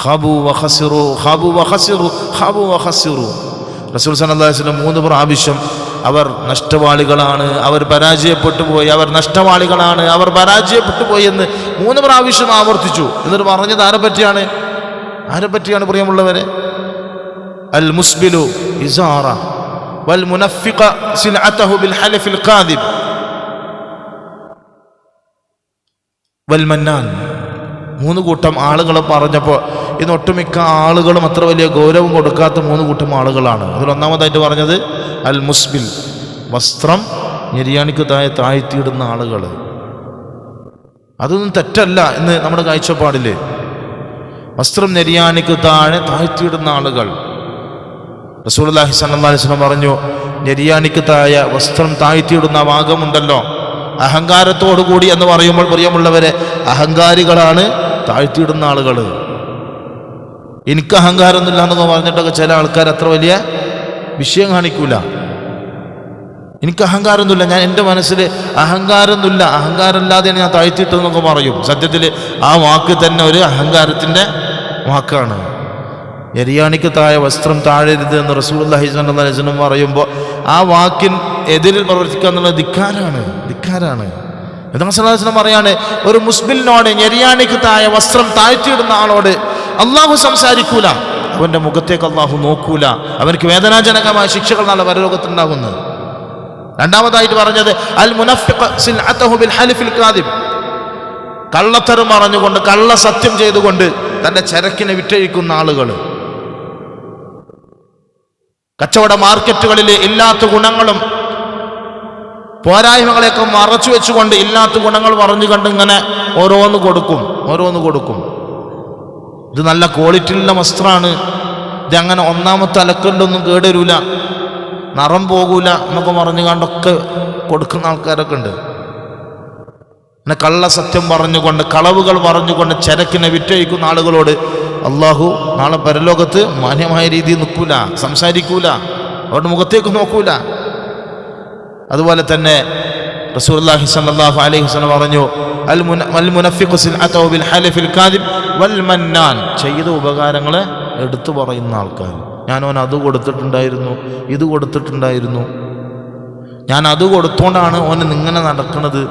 ഖാബു വഖസിറു ഖാബു വഖസിറു ഖാബു വഖസിറു. റസൂൽ സല്ലല്ലാഹു അലൈഹി വസല്ലം 3 പ്രാവശ്യം അവർ നഷ്ടവാളികളാണ്, അവർ പരാജയപ്പെട്ടു പോയി, അവർ നഷ്ടവാളികളാണ്, അവർ പരാജയപ്പെട്ടു പോയി എന്ന് 3 പ്രാവശ്യം ആവർത്തിച്ചു. എന്നിട്ട് പറഞ്ഞത് ആരെപ്പറ്റിയാണ് പ്രിയമുള്ളവരെ? അൽ മുസ്ബിലു ഇസാറ വൽ മുനഫിഖ സിൽഅതഹു ബിൽ ഹലഫിൽ കാദിബ് വൽ മന്നാൻ. 3 കൂട്ടം ആളുകളെ പറഞ്ഞപ്പോൾ ഇന്ന് ഒട്ടുമിക്ക ആളുകളും അത്ര വലിയ ഗൗരവം കൊടുക്കാത്ത 3 കൂട്ടം ആളുകളാണ്. അതിൽ ഒന്നാമതായിട്ട് പറഞ്ഞത് അൽ മുസ്ബിൽ, വസ്ത്രം ഞെരിയാണിക്ക് താഴ്ത്തിയിടുന്ന ആളുകൾ. അതൊന്നും തെറ്റല്ല എന്ന് നമ്മുടെ കാഴ്ചപ്പാടില്. വസ്ത്രം ഞെരിയാണിക്ക് താഴ്ത്തിയിടുന്ന ആളുകൾ. റസൂലുള്ളാഹി സ്വല്ലല്ലാഹു അലൈഹി വസല്ലം പറഞ്ഞു, ഞെരിയാണിക്ക് താഴെ വസ്ത്രം താഴ്ത്തിയിടുന്ന ഭാഗമുണ്ടല്ലോ, അഹങ്കാരത്തോടു കൂടി എന്ന് പറയുമ്പോൾ പ്രിയമുള്ളവരെ, അഹങ്കാരികളാണ് താഴ്ത്തിയിടുന്ന ആളുകൾ. എനിക്ക് അഹങ്കാരമൊന്നുമില്ല എന്നൊക്കെ പറഞ്ഞിട്ടൊക്കെ ചില ആൾക്കാർ അത്ര വലിയ വിഷയം കാണിക്കൂല. എനിക്ക് അഹങ്കാരമൊന്നുമില്ല, ഞാൻ എൻ്റെ മനസ്സിൽ അഹങ്കാരമൊന്നുമില്ല, അഹങ്കാരമില്ലാതെയാണ് ഞാൻ താഴ്ത്തിയിട്ടെന്നൊക്കെ പറയും. സത്യത്തിൽ ആ വാക്ക് തന്നെ ഒരു അഹങ്കാരത്തിൻ്റെ വാക്കാണ്. ഞെരിയാണിക്ക് താഴെ വസ്ത്രം താഴരുത് എന്ന് റസൂലുള്ളാഹി സ്വല്ലല്ലാഹു അലൈഹി വസല്ലം പറയുമ്പോൾ ആ വാക്കിന് എതിരിൽ പ്രവർത്തിക്കുക എന്നുള്ളത് ധിക്കാരാണ്. പറയാണ്, ഒരു മുസ്ലിമിനോട് ഞെരിയാണിക്ക് താഴെ വസ്ത്രം താഴ്ത്തിയിടുന്ന ആളോട് അള്ളാഹു സംസാരിക്കൂല, അവൻ്റെ മുഖത്തേക്ക് അള്ളാഹു നോക്കൂല, അവർക്ക് വേദനാജനകമായ ശിക്ഷകൾ നാളെ പരലോകത്തുണ്ടാകുന്നത്. രണ്ടാമതായിട്ട് പറഞ്ഞത് അൽ മുനഫിഖ സിൽഅതഹു ബിൽ ഹലിഫിൽ കാദിബ്, കള്ളത്തരം പറഞ്ഞുകൊണ്ട്, കള്ള സത്യം ചെയ്തുകൊണ്ട് തൻ്റെ ചരക്കിനെ വിറ്റഴിക്കുന്ന ആളുകൾ. കച്ചവട മാർക്കറ്റുകളിൽ ഇല്ലാത്ത ഗുണങ്ങളും പോരായ്മകളെയൊക്കെ മറച്ചു വെച്ചുകൊണ്ട് ഇല്ലാത്ത ഗുണങ്ങൾ പറഞ്ഞു കണ്ട് ഇങ്ങനെ ഓരോന്ന് കൊടുക്കും. ഇത് നല്ല ക്വാളിറ്റിയുള്ള വസ്ത്രമാണ്, ഇതങ്ങനെ ഒന്നാമത്തെ അലക്കലിലൊന്നും കേടരൂല, നിറം പോകൂല എന്നൊക്കെ പറഞ്ഞു കണ്ടൊക്കെ കൊടുക്കുന്ന ആൾക്കാരൊക്കെ ഉണ്ട്. പിന്നെ കള്ളസത്യം പറഞ്ഞുകൊണ്ട്, കളവുകൾ പറഞ്ഞുകൊണ്ട് ചരക്കിനെ വിറ്റഴിക്കുന്ന ആളുകളോട് അള്ളാഹു നാളെ പരലോകത്ത് മാന്യമായ രീതിയിൽ നിൽക്കൂല, സംസാരിക്കൂല, അവരുടെ മുഖത്തേക്ക് നോക്കൂല. അതുപോലെ തന്നെ റസൂലുള്ളാഹി സ്വല്ലല്ലാഹു അലൈഹി വസല്ലം പറഞ്ഞു, അൽ മുനഫിഖു സിൽഅതഹു ബിൽ ഹലിഫിൽ കാദിബ് വൽ മന്നാൻ, ചെയ്ത ഉപകാരങ്ങളെ എടുത്തു പറയുന്ന ആൾക്കാർ. ഞാനവൻ അത് കൊടുത്തിട്ടുണ്ടായിരുന്നു, ഇത് കൊടുത്തിട്ടുണ്ടായിരുന്നു, ഞാൻ അത് കൊടുത്തോണ്ടാണ് ഓന് ഇങ്ങനെ നടക്കുന്നത്.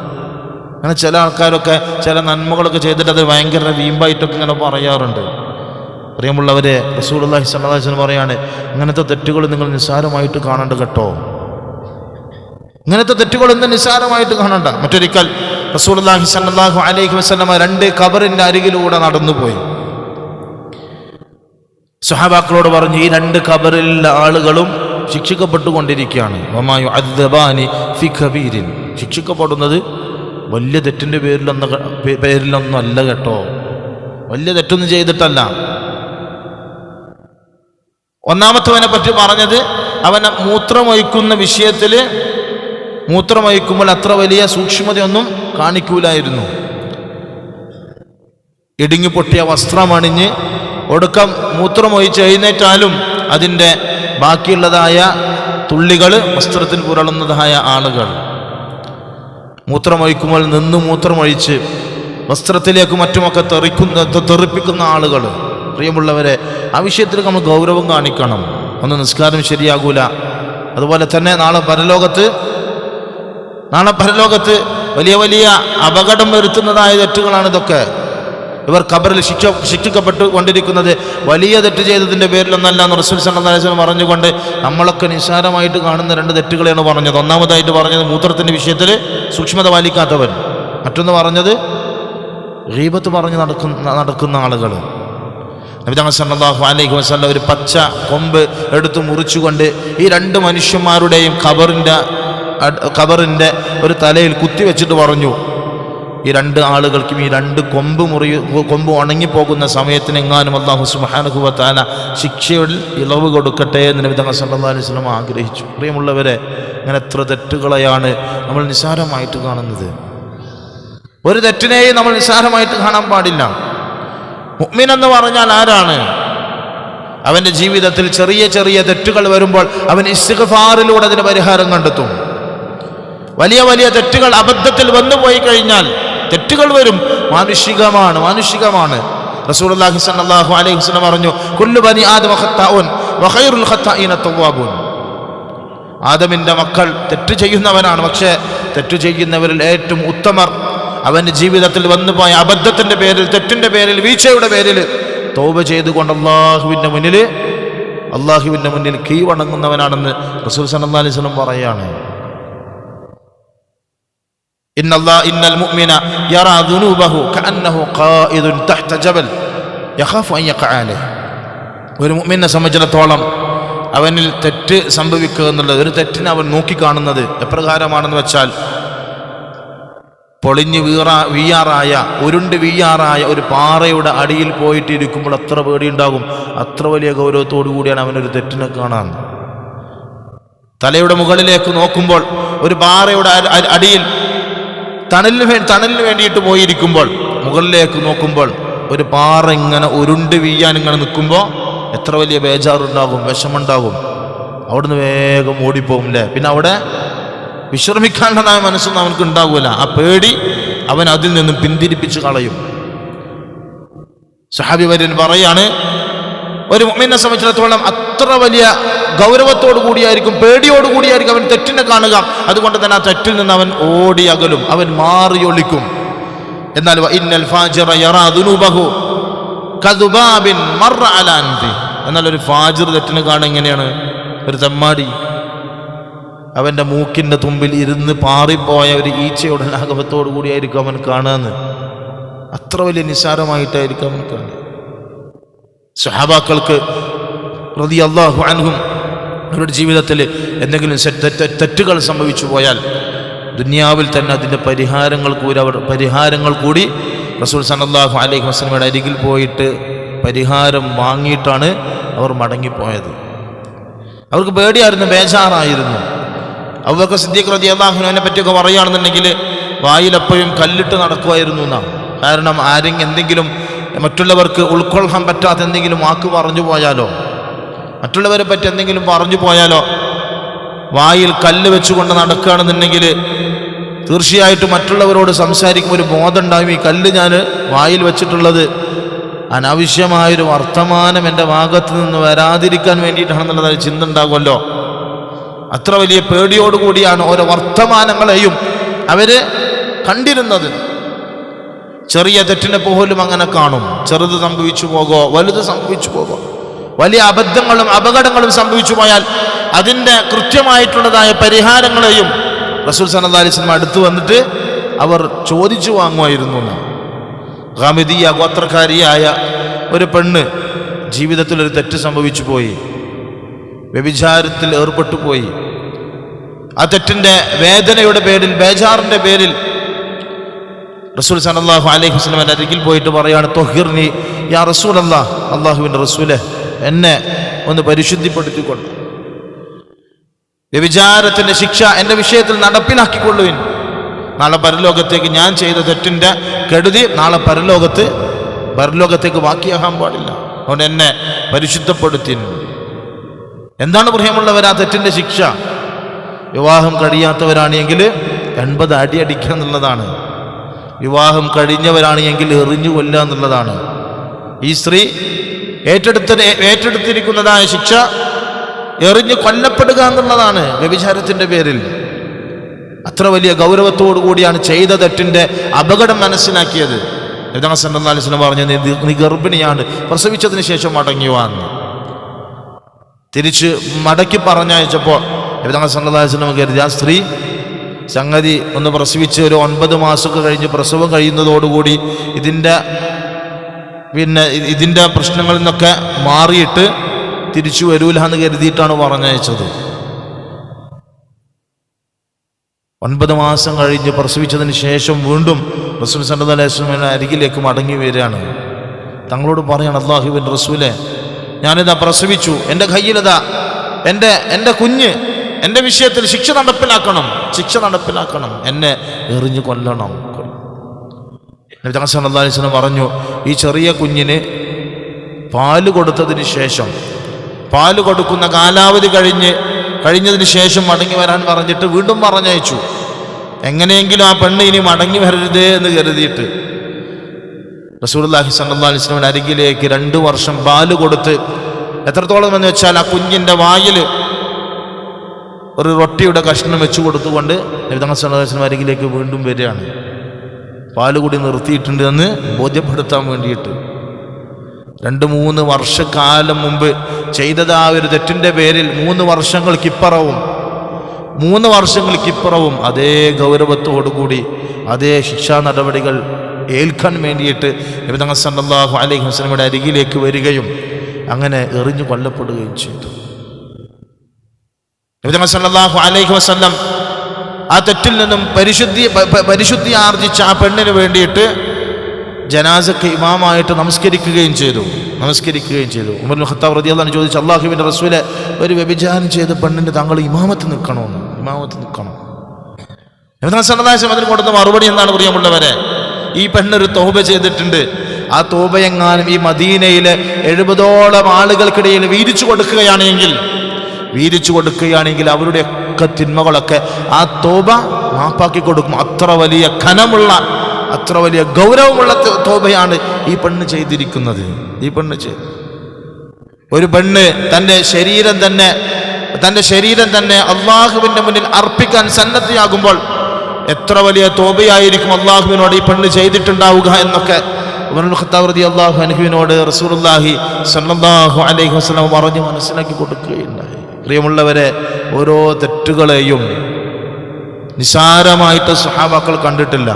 അങ്ങനെ ചില ആൾക്കാരൊക്കെ ചില നന്മകളൊക്കെ ചെയ്തിട്ട് അത് ഭയങ്കര വീമ്പായിട്ടൊക്കെ ഇങ്ങനെ പറയാറുണ്ട്. പ്രിയമുള്ളവരെ, റസൂലുള്ളാഹി സ്വല്ലല്ലാഹു അലൈഹി വസല്ലം പറയാണ്, ഇങ്ങനത്തെ തെറ്റുകൾ നിങ്ങൾ നിസ്സാരമായിട്ട് കാണണ്ട കേട്ടോ. ഇങ്ങനത്തെ തെറ്റുകളൊന്നും നിസ്സാരമായിട്ട് കാണണ്ട. മറ്റൊരിക്കൽ റസൂലുള്ളാഹി സ്വല്ലല്ലാഹു അലൈഹി വസല്ലം 2 ഖബറിന്റെ അരികിലൂടെ നടന്നുപോയി. സ്വഹാബാക്കളോട് പറഞ്ഞു, ഈ 2 ഖബറിലെ ആളുകളും ശിക്ഷിക്കപ്പെട്ടുകൊണ്ടിരിക്കുകയാണ്. വമാ യുഅദ്ദബാനി ഫി കബീരിൻ, ശിക്ഷിക്കപ്പെടുന്നത് വലിയ തെറ്റിൻ്റെ പേരിലൊന്നും അല്ല കേട്ടോ, വലിയ തെറ്റൊന്നും ചെയ്തിട്ടല്ല. ഒന്നാമത്തവനെ പറ്റി പറഞ്ഞത്, അവനെ മൂത്രമൊഴിക്കുന്ന വിഷയത്തിൽ മൂത്രമൊഴിക്കുമ്പോൾ അത്ര വലിയ സൂക്ഷ്മതയൊന്നും കാണിക്കൂലായിരുന്നു. ഇടുങ്ങിപ്പൊട്ടിയ വസ്ത്രമണിഞ്ഞ് ഒടുക്കം മൂത്രമൊഴിച്ച് എഴുന്നേറ്റാലും അതിൻ്റെ ബാക്കിയുള്ളതായ തുള്ളികൾ വസ്ത്രത്തിൽ പുരളുന്നതായ ആളുകൾ, മൂത്രമൊഴിക്കുമ്പോൾ നിന്ന് മൂത്രമൊഴിച്ച് വസ്ത്രത്തിലേക്ക് മറ്റുമൊക്കെ തെറിപ്പിക്കുന്ന ആളുകൾ. പ്രിയമുള്ളവരെ, ആ വിഷയത്തിൽ നമ്മൾ ഗൗരവം കാണിക്കണം. ഒന്ന് നിസ്കാരം ശരിയാകൂല. അതുപോലെ തന്നെ നാളെ പരലോകത്ത് വലിയ വലിയ അപകടം വരുത്തുന്നതായ തെറ്റുകളാണ് ഇതൊക്കെ. ഇവർ ഖബറിൽ ശിക്ഷിക്കപ്പെട്ടു കൊണ്ടിരിക്കുന്നത് വലിയ തെറ്റ് ചെയ്തതിൻ്റെ പേരിലൊന്നല്ല എന്ന് റസൂൽ സല്ലല്ലാഹു അലൈഹി വസല്ലം പറഞ്ഞുകൊണ്ട് നമ്മളൊക്കെ നിസ്സാരമായിട്ട് കാണുന്ന 2 തെറ്റുകളെയാണ് പറഞ്ഞത്. ഒന്നാമതായിട്ട് പറഞ്ഞത് മൂത്രത്തിൻ്റെ വിഷയത്തിൽ സൂക്ഷ്മത പാലിക്കാത്തവൻ. മറ്റൊന്ന് പറഞ്ഞത് ഗീബത്ത് പറഞ്ഞ് നടക്കുന്ന ആളുകൾ. നബി സല്ലല്ലാഹു അലൈഹി വസല്ലം ഒരു പച്ച കൊമ്പ് എടുത്ത് മുറിച്ചുകൊണ്ട് ഈ 2 മനുഷ്യന്മാരുടെയും ഖബറിൻ്റെ ഒരു തലയിൽ കുത്തിവെച്ചിട്ട് പറഞ്ഞു, ഈ 2 ആളുകൾക്കും ഈ 2 കൊമ്പ് ഉണങ്ങിപ്പോകുന്ന സമയത്തിനെങ്ങാനും അല്ലാഹു സുബ്ഹാനഹു വ തആല ശിക്ഷയിൽ ഇളവ് കൊടുക്കട്ടെ എന്ന് നബി സല്ലല്ലാഹു അലൈഹി വസല്ലം ആഗ്രഹിച്ചു. പ്രിയമുള്ളവരെ, അങ്ങനെ എത്ര തെറ്റുകളെയാണ് നമ്മൾ നിസ്സാരമായിട്ട് കാണുന്നത്. ഒരു തെറ്റിനെയും നമ്മൾ നിസ്സാരമായിട്ട് കാണാൻ പാടില്ല. മുഅ്മിൻ എന്ന് പറഞ്ഞാൽ ആരാണ്? അവൻ്റെ ജീവിതത്തിൽ ചെറിയ ചെറിയ തെറ്റുകൾ വരുമ്പോൾ അവൻ ഇസ്തിഗ്ഫാറിലൂടെ അതിന് പരിഹാരം കണ്ടെത്തും. വലിയ വലിയ തെറ്റുകൾ അബദ്ധത്തിൽ വന്നുപോയി കഴിഞ്ഞാൽ, തെറ്റുകൾ വരും, മാനുഷികമാണ്. റസൂലുള്ളാഹി സ്വല്ലല്ലാഹു അലൈഹി വസല്ലം പറഞ്ഞു, കുല്ലു ബനി ആദമ ഖത്താഉൻ വ ഖൈറുൽ ഖത്താഇന തവ്വാബൂൻ. ആദമിൻ്റെ മക്കൾ തെറ്റ് ചെയ്യുന്നവനാണ്, പക്ഷേ തെറ്റ് ചെയ്യുന്നവരിൽ ഏറ്റവും ഉത്തമർ അവൻ്റെ ജീവിതത്തിൽ വന്നുപോയ അബദ്ധത്തിൻ്റെ പേരിൽ, തെറ്റിൻ്റെ പേരിൽ, വീഴ്ചയുടെ പേരിൽ തൗബ ചെയ്തുകൊണ്ട് അള്ളാഹുവിൻ്റെ മുന്നിൽ കീഴടങ്ങുന്നവനാണെന്ന് റസൂൽ സല്ലല്ലാഹു അലൈഹി വസല്ലം പറയാണ്. ഇന്നൽ മുഅ്മിന യറാ ദുനൂബഹു കഅന്നഹു ഖായിദുൻ തഹ്ത ജബൽ യഖാഫു അൻ യഖഅ അലൈഹി. ഒരു മുഅ്മിനെ സംബന്ധിച്ചിടത്തോളം അവനിൽ തെറ്റ് സംഭവിക്കുക എന്നുള്ളത്, ഒരു തെറ്റിനെ അവൻ നോക്കിക്കാണുന്നത് എപ്രകാരമാണെന്ന് വെച്ചാൽ, പൊളിഞ്ഞ് ഉരുണ്ട് വീഴാറായ ഒരു പാറയുടെ അടിയിൽ പോയിട്ട് ഇരിക്കുമ്പോൾ അത്ര പേടിയുണ്ടാകും. അത്ര വലിയ ഗൗരവത്തോടു കൂടിയാണ് അവനൊരു തെറ്റിനെ കാണാൻ. തലയുടെ മുകളിലേക്ക് നോക്കുമ്പോൾ ഒരു പാറയുടെ അടിയിൽ തണലിന് വേണ്ടിയിട്ട് പോയിരിക്കുമ്പോൾ മുകളിലേക്ക് നോക്കുമ്പോൾ ഒരു പാറ ഇങ്ങനെ ഉരുണ്ട് വീഴാൻ ഇങ്ങനെ നിൽക്കുമ്പോൾ എത്ര വലിയ ബേജാറുണ്ടാകും, വിഷമുണ്ടാകും. അവിടുന്ന് വേഗം ഓടിപ്പോകും അല്ലേ. പിന്നെ അവിടെ വിശ്രമിക്കാനുള്ളതായ മനസ്സൊന്നും അവനക്ക് ഉണ്ടാകൂല. ആ പേടി അവൻ അതിൽ നിന്നും പിന്തിരിപ്പിച്ച് കളയും. സഹാബി വര്യൻ പറയാണ്, ഒരു മുഅ്മിനെ സംബന്ധിച്ചിടത്തോളം അത്ര വലിയ ഗൗരവത്തോടു കൂടിയായിരിക്കും, പേടിയോടു കൂടിയായിരിക്കും അവൻ തെറ്റിനെ കാണുക. അതുകൊണ്ട് തന്നെ ആ തെറ്റിൽ നിന്ന് അവൻ ഓടി അകലും, അവൻ മാറിയൊളിക്കും. എന്നാൽ ഇന്നൽ ഫാജിറ യറാ ദുനൂബഹു കദുബാബിൻ മർറ അലാ അൻഫി. എന്നാൽ ഒരു ഫാജിർ തെറ്റിനെ കാണുക എങ്ങനെയാണ്? ഒരു തെമ്മാടി അവൻ്റെ മൂക്കിൻ്റെ തുമ്പിൽ ഇരുന്ന് പാറിപ്പോയ ഒരു ഈച്ചയുടെ ലാഘവത്തോടു കൂടിയായിരിക്കും അവൻ കാണുകയെന്ന്. അത്ര വലിയ നിസ്സാരമായിട്ടായിരിക്കും അവൻ കാണുക. സ്വഹാബാക്കൾക്ക് റളിയല്ലാഹു അൻഹും അവരുടെ ജീവിതത്തിൽ എന്തെങ്കിലും തെറ്റുകൾ സംഭവിച്ചു പോയാൽ ദുനിയാവിൽ തന്നെ അതിൻ്റെ പരിഹാരങ്ങൾ കൂടി റസൂൽ സല്ലല്ലാഹു അലൈഹി വസല്ലമയുടെ അരികിൽ പോയിട്ട് പരിഹാരം വാങ്ങിയിട്ടാണ് അവർ മടങ്ങിപ്പോയത്. അവർക്ക് പേടിയായിരുന്നു, ബേജാറായിരുന്നു. അബൂബക്കർ സിദ്ദീഖ് റളിയല്ലാഹു അൻഹുവിനെ പറ്റിയൊക്കെ പറയുകയാണെന്നുണ്ടെങ്കിൽ വായിലെപ്പോഴും കല്ലിട്ട് നടക്കുമായിരുന്നു എന്നാണ്. കാരണം എന്തെങ്കിലും മറ്റുള്ളവർക്ക് ഉൾക്കൊള്ളാൻ പറ്റാത്ത എന്തെങ്കിലും വാക്ക് പറഞ്ഞു പോയാലോ, മറ്റുള്ളവരെ പറ്റി എന്തെങ്കിലും പറഞ്ഞു പോയാലോ, വായിൽ കല്ല് വെച്ചുകൊണ്ട് നടക്കുകയാണെന്നുണ്ടെങ്കിൽ തീർച്ചയായിട്ടും മറ്റുള്ളവരോട് സംസാരിക്കുമ്പോൾ ഒരു ബോധം ഉണ്ടാകും, ഈ കല്ല് ഞാൻ വായിൽ വെച്ചിട്ടുള്ളത് അനാവശ്യമായൊരു വർത്തമാനം എൻ്റെ ഭാഗത്ത് നിന്ന് വരാതിരിക്കാൻ വേണ്ടിയിട്ടാണെന്നുള്ളതായ ചിന്ത ഉണ്ടാകുമല്ലോ. അത്ര വലിയ പേടിയോടുകൂടിയാണ് ഓരോ വർത്തമാനങ്ങളെയും അവര് കണ്ടിരുന്നത്. ചെറിയ തെറ്റിനെ പോലും അങ്ങനെ കാണും. ചെറുത് സംഭവിച്ചു പോകോ, വലുത് സംഭവിച്ചു പോകോ, വലിയ അബദ്ധങ്ങളും അപകടങ്ങളും സംഭവിച്ചു പോയാൽ അതിൻ്റെ കൃത്യമായിട്ടുള്ളതായ പരിഹാരങ്ങളെയും റസൂൽ സല്ലല്ലാഹു അലൈഹി വസല്ലം അടുത്ത് വന്നിട്ട് അവർ ചോദിച്ചു വാങ്ങുമായിരുന്നു. ഗാമിദിയ ഗോത്രക്കാരിയായ ഒരു പെണ്ണ് ജീവിതത്തിൽ ഒരു തെറ്റ് സംഭവിച്ചു പോയി, വ്യഭിചാരത്തിൽ ഏർപ്പെട്ടു പോയി. ആ തെറ്റിൻ്റെ വേദനയുടെ പേരിൽ, ബേജാറിൻ്റെ പേരിൽ റസൂൽ സല്ലല്ലാഹു അലൈഹി വസല്ലം അരികിൽ പോയിട്ട് പറയാണ്, തൊഹിർനി യാ റസൂലല്ലാഹ്, അള്ളാഹുവിൻ്റെ റസൂലെ, എന്നെ ഒന്ന് പരിശുദ്ധിപ്പെടുത്തിക്കൊള്ളു, വ്യഭിചാരത്തിൻ്റെ ശിക്ഷ എൻ്റെ വിഷയത്തിൽ നടപ്പിലാക്കിക്കൊള്ളുവിൻ. നാളെ പരലോകത്തേക്ക് ഞാൻ ചെയ്ത തെറ്റിൻ്റെ കെടുതി നാളെ പരലോകത്തേക്ക് ബാക്കിയാകാൻ പാടില്ല. അതുകൊണ്ട് എന്നെ പരിശുദ്ധപ്പെടുത്തി. എന്താണ് പ്രിയമുള്ളവർ ആ തെറ്റിൻ്റെ ശിക്ഷ? വിവാഹം കഴിയാത്തവരാണെങ്കിൽ 80 അടി അടിക്കുക എന്നുള്ളതാണ്. വിവാഹം കഴിഞ്ഞവരാണെങ്കിൽ എറിഞ്ഞു കൊല്ലുക എന്നുള്ളതാണ്. ഈ സ്ത്രീ ഏറ്റെടുത്തിരിക്കുന്നതായ ശിക്ഷ എറിഞ്ഞു കൊല്ലപ്പെടുക എന്നുള്ളതാണ് വ്യഭിചാരത്തിൻ്റെ പേരിൽ. അത്ര വലിയ ഗൗരവത്തോടു കൂടിയാണ് ചെയ്ത തെറ്റിൻ്റെ അപകടം മനസ്സിലാക്കിയത്. നബി സല്ലല്ലാഹു അലൈഹി വസല്ലം പറഞ്ഞു, നീ ഗർഭിണിയാണ്, പ്രസവിച്ചതിന് ശേഷം മടങ്ങി വന്നു. തിരിച്ച് മടക്കി പറഞ്ഞയച്ചപ്പോൾ നബി സല്ലല്ലാഹു അലൈഹി വസല്ലം കരുതി ആ സ്ത്രീ സംഗതി ഒന്ന് പ്രസവിച്ച് ഒരു 9 മാസമൊക്കെ കഴിഞ്ഞ് പ്രസവം കഴിയുന്നതോടുകൂടി ഇതിൻ്റെ പ്രശ്നങ്ങളിൽ നിന്നൊക്കെ മാറിയിട്ട് തിരിച്ചു വരൂല എന്ന് കരുതിയിട്ടാണ് പറഞ്ഞയച്ചത്. 9 മാസം കഴിഞ്ഞ് പ്രസവിച്ചതിന് ശേഷം വീണ്ടും റസൂൽ സല്ലല്ലാഹു അലൈഹി വസല്ലം അരികിലേക്ക് മടങ്ങി വരികയാണ്. തങ്ങളോട് പറയാണ്, അല്ലാഹുവിൻ്റെ റസൂലെ, ഞാനിതാ പ്രസവിച്ചു, എൻ്റെ കയ്യിലിതാ എൻ്റെ കുഞ്ഞ്, എൻ്റെ വിഷയത്തിൽ ശിക്ഷ നടപ്പിലാക്കണം, എന്നെ എറിഞ്ഞു കൊല്ലണം. നബി സല്ലല്ലാഹു അലൈഹി വസല്ലം പറഞ്ഞു, ഈ ചെറിയ കുഞ്ഞിന് പാല് കൊടുത്തതിന് ശേഷം, പാല് കൊടുക്കുന്ന കാലാവധി കഴിഞ്ഞതിന് ശേഷം മടങ്ങി വരാൻ പറഞ്ഞിട്ട് വീണ്ടും പറഞ്ഞയച്ചു. എങ്ങനെയെങ്കിലും ആ പെണ്ണ് ഇനി മടങ്ങി വരരുതേ എന്ന് കരുതിയിട്ട് റസൂലുള്ളാഹി സ്വല്ലല്ലാഹു അലൈഹി വസല്ലം അരികിലേക്ക് 2 വർഷം പാല് കൊടുത്ത്, എത്രത്തോളം എന്ന് വെച്ചാൽ ആ കുഞ്ഞിൻ്റെ വായിൽ ഒരു റൊട്ടിയുടെ കഷ്ണം വെച്ച് കൊടുത്തുകൊണ്ട് നബി സല്ലല്ലാഹു അലൈഹി വസല്ലം അരികിലേക്ക് വീണ്ടും വരികയാണ്. പാല് കൂടി നിർത്തിയിട്ടുണ്ട് എന്ന് ബോധ്യപ്പെടുത്താൻ വേണ്ടിയിട്ട്. 2-3 വർഷക്കാലം മുമ്പ് ചെയ്തത് ആ ഒരു തെറ്റിൻ്റെ പേരിൽ 3 വർഷങ്ങൾക്കിപ്പുറവും അതേ ഗൗരവത്തോടുകൂടി അതേ ശിക്ഷാ നടപടികൾ ഏൽക്കാൻ വേണ്ടിയിട്ട് നബി സല്ലല്ലാഹു അലൈഹി വസല്ലമയുടെ അരികിലേക്ക് വരികയും അങ്ങനെ എറിഞ്ഞു കൊല്ലപ്പെടുകയും ചെയ്തു. നബി സല്ലല്ലാഹു അലൈഹി വസല്ലം ആ തെറ്റിൽ നിന്നും പരിശുദ്ധി ആർജിച്ച ആ പെണ്ണിന് വേണ്ടിയിട്ട് ജനാസക്ക് ഇമാമായിട്ട് നമസ്കരിക്കുകയും ചെയ്തു. ഉമർ ഇബ്നു ഖത്താബ് റളിയല്ലാഹു അൻഹു ചോദിച്ചു, അല്ലാഹുവിൻ്റെ റസൂലെ, ഒരു വ്യഭിചാരം ചെയ്ത പെണ്ണിന് താങ്കൾ ഇമാമത്ത് നിൽക്കണം. നബി സല്ലല്ലാഹു അലൈഹി വസല്ലം അതിന് കൊടുത്ത മറുപടി എന്താണ് പ്രിയമുള്ളവരെ? ഈ പെണ്ണൊരു തൗബ ചെയ്തിട്ടുണ്ട്. ആ തൗബയെങ്ങാനും ഈ മദീനയിലെ 70ഓളം ആളുകൾക്കിടയിൽ വീതിച്ചു കൊടുക്കുകയാണെങ്കിൽ അവരുടെയൊക്കെ തിന്മകളൊക്കെ ആ തൗബ മാപ്പാക്കി കൊടുക്കും. അത്ര വലിയ ഘനമുള്ള, അത്ര വലിയ ഗൗരവമുള്ള തൗബയാണ് ഈ പെണ്ണ് ചെയ്തിരിക്കുന്നത്. ഒരു പെണ്ണ് തൻ്റെ ശരീരം തന്നെ അള്ളാഹുവിൻ്റെ മുന്നിൽ അർപ്പിക്കാൻ സന്നദ്ധയാകുമ്പോൾ എത്ര വലിയ തൗബയായിരിക്കും അള്ളാഹുവിനോട് ഈ പെണ്ണ് ചെയ്തിട്ടുണ്ടാവുക എന്നൊക്കെ ഉമർ ഇബ്നു ഖത്താബ് റളിയല്ലാഹു അൻഹുവിനോട് റസൂലുള്ളാഹി സ്വല്ലല്ലാഹു അലൈഹി വസല്ലം പറഞ്ഞു മനസ്സിലാക്കി കൊടുക്കുകയുണ്ടായി. പ്രിയമുള്ളവരെ, ഓരോ തെറ്റുകളെയും നിസാരമായിട്ട് സ്വഹാബാക്കൾ കണ്ടിട്ടില്ല.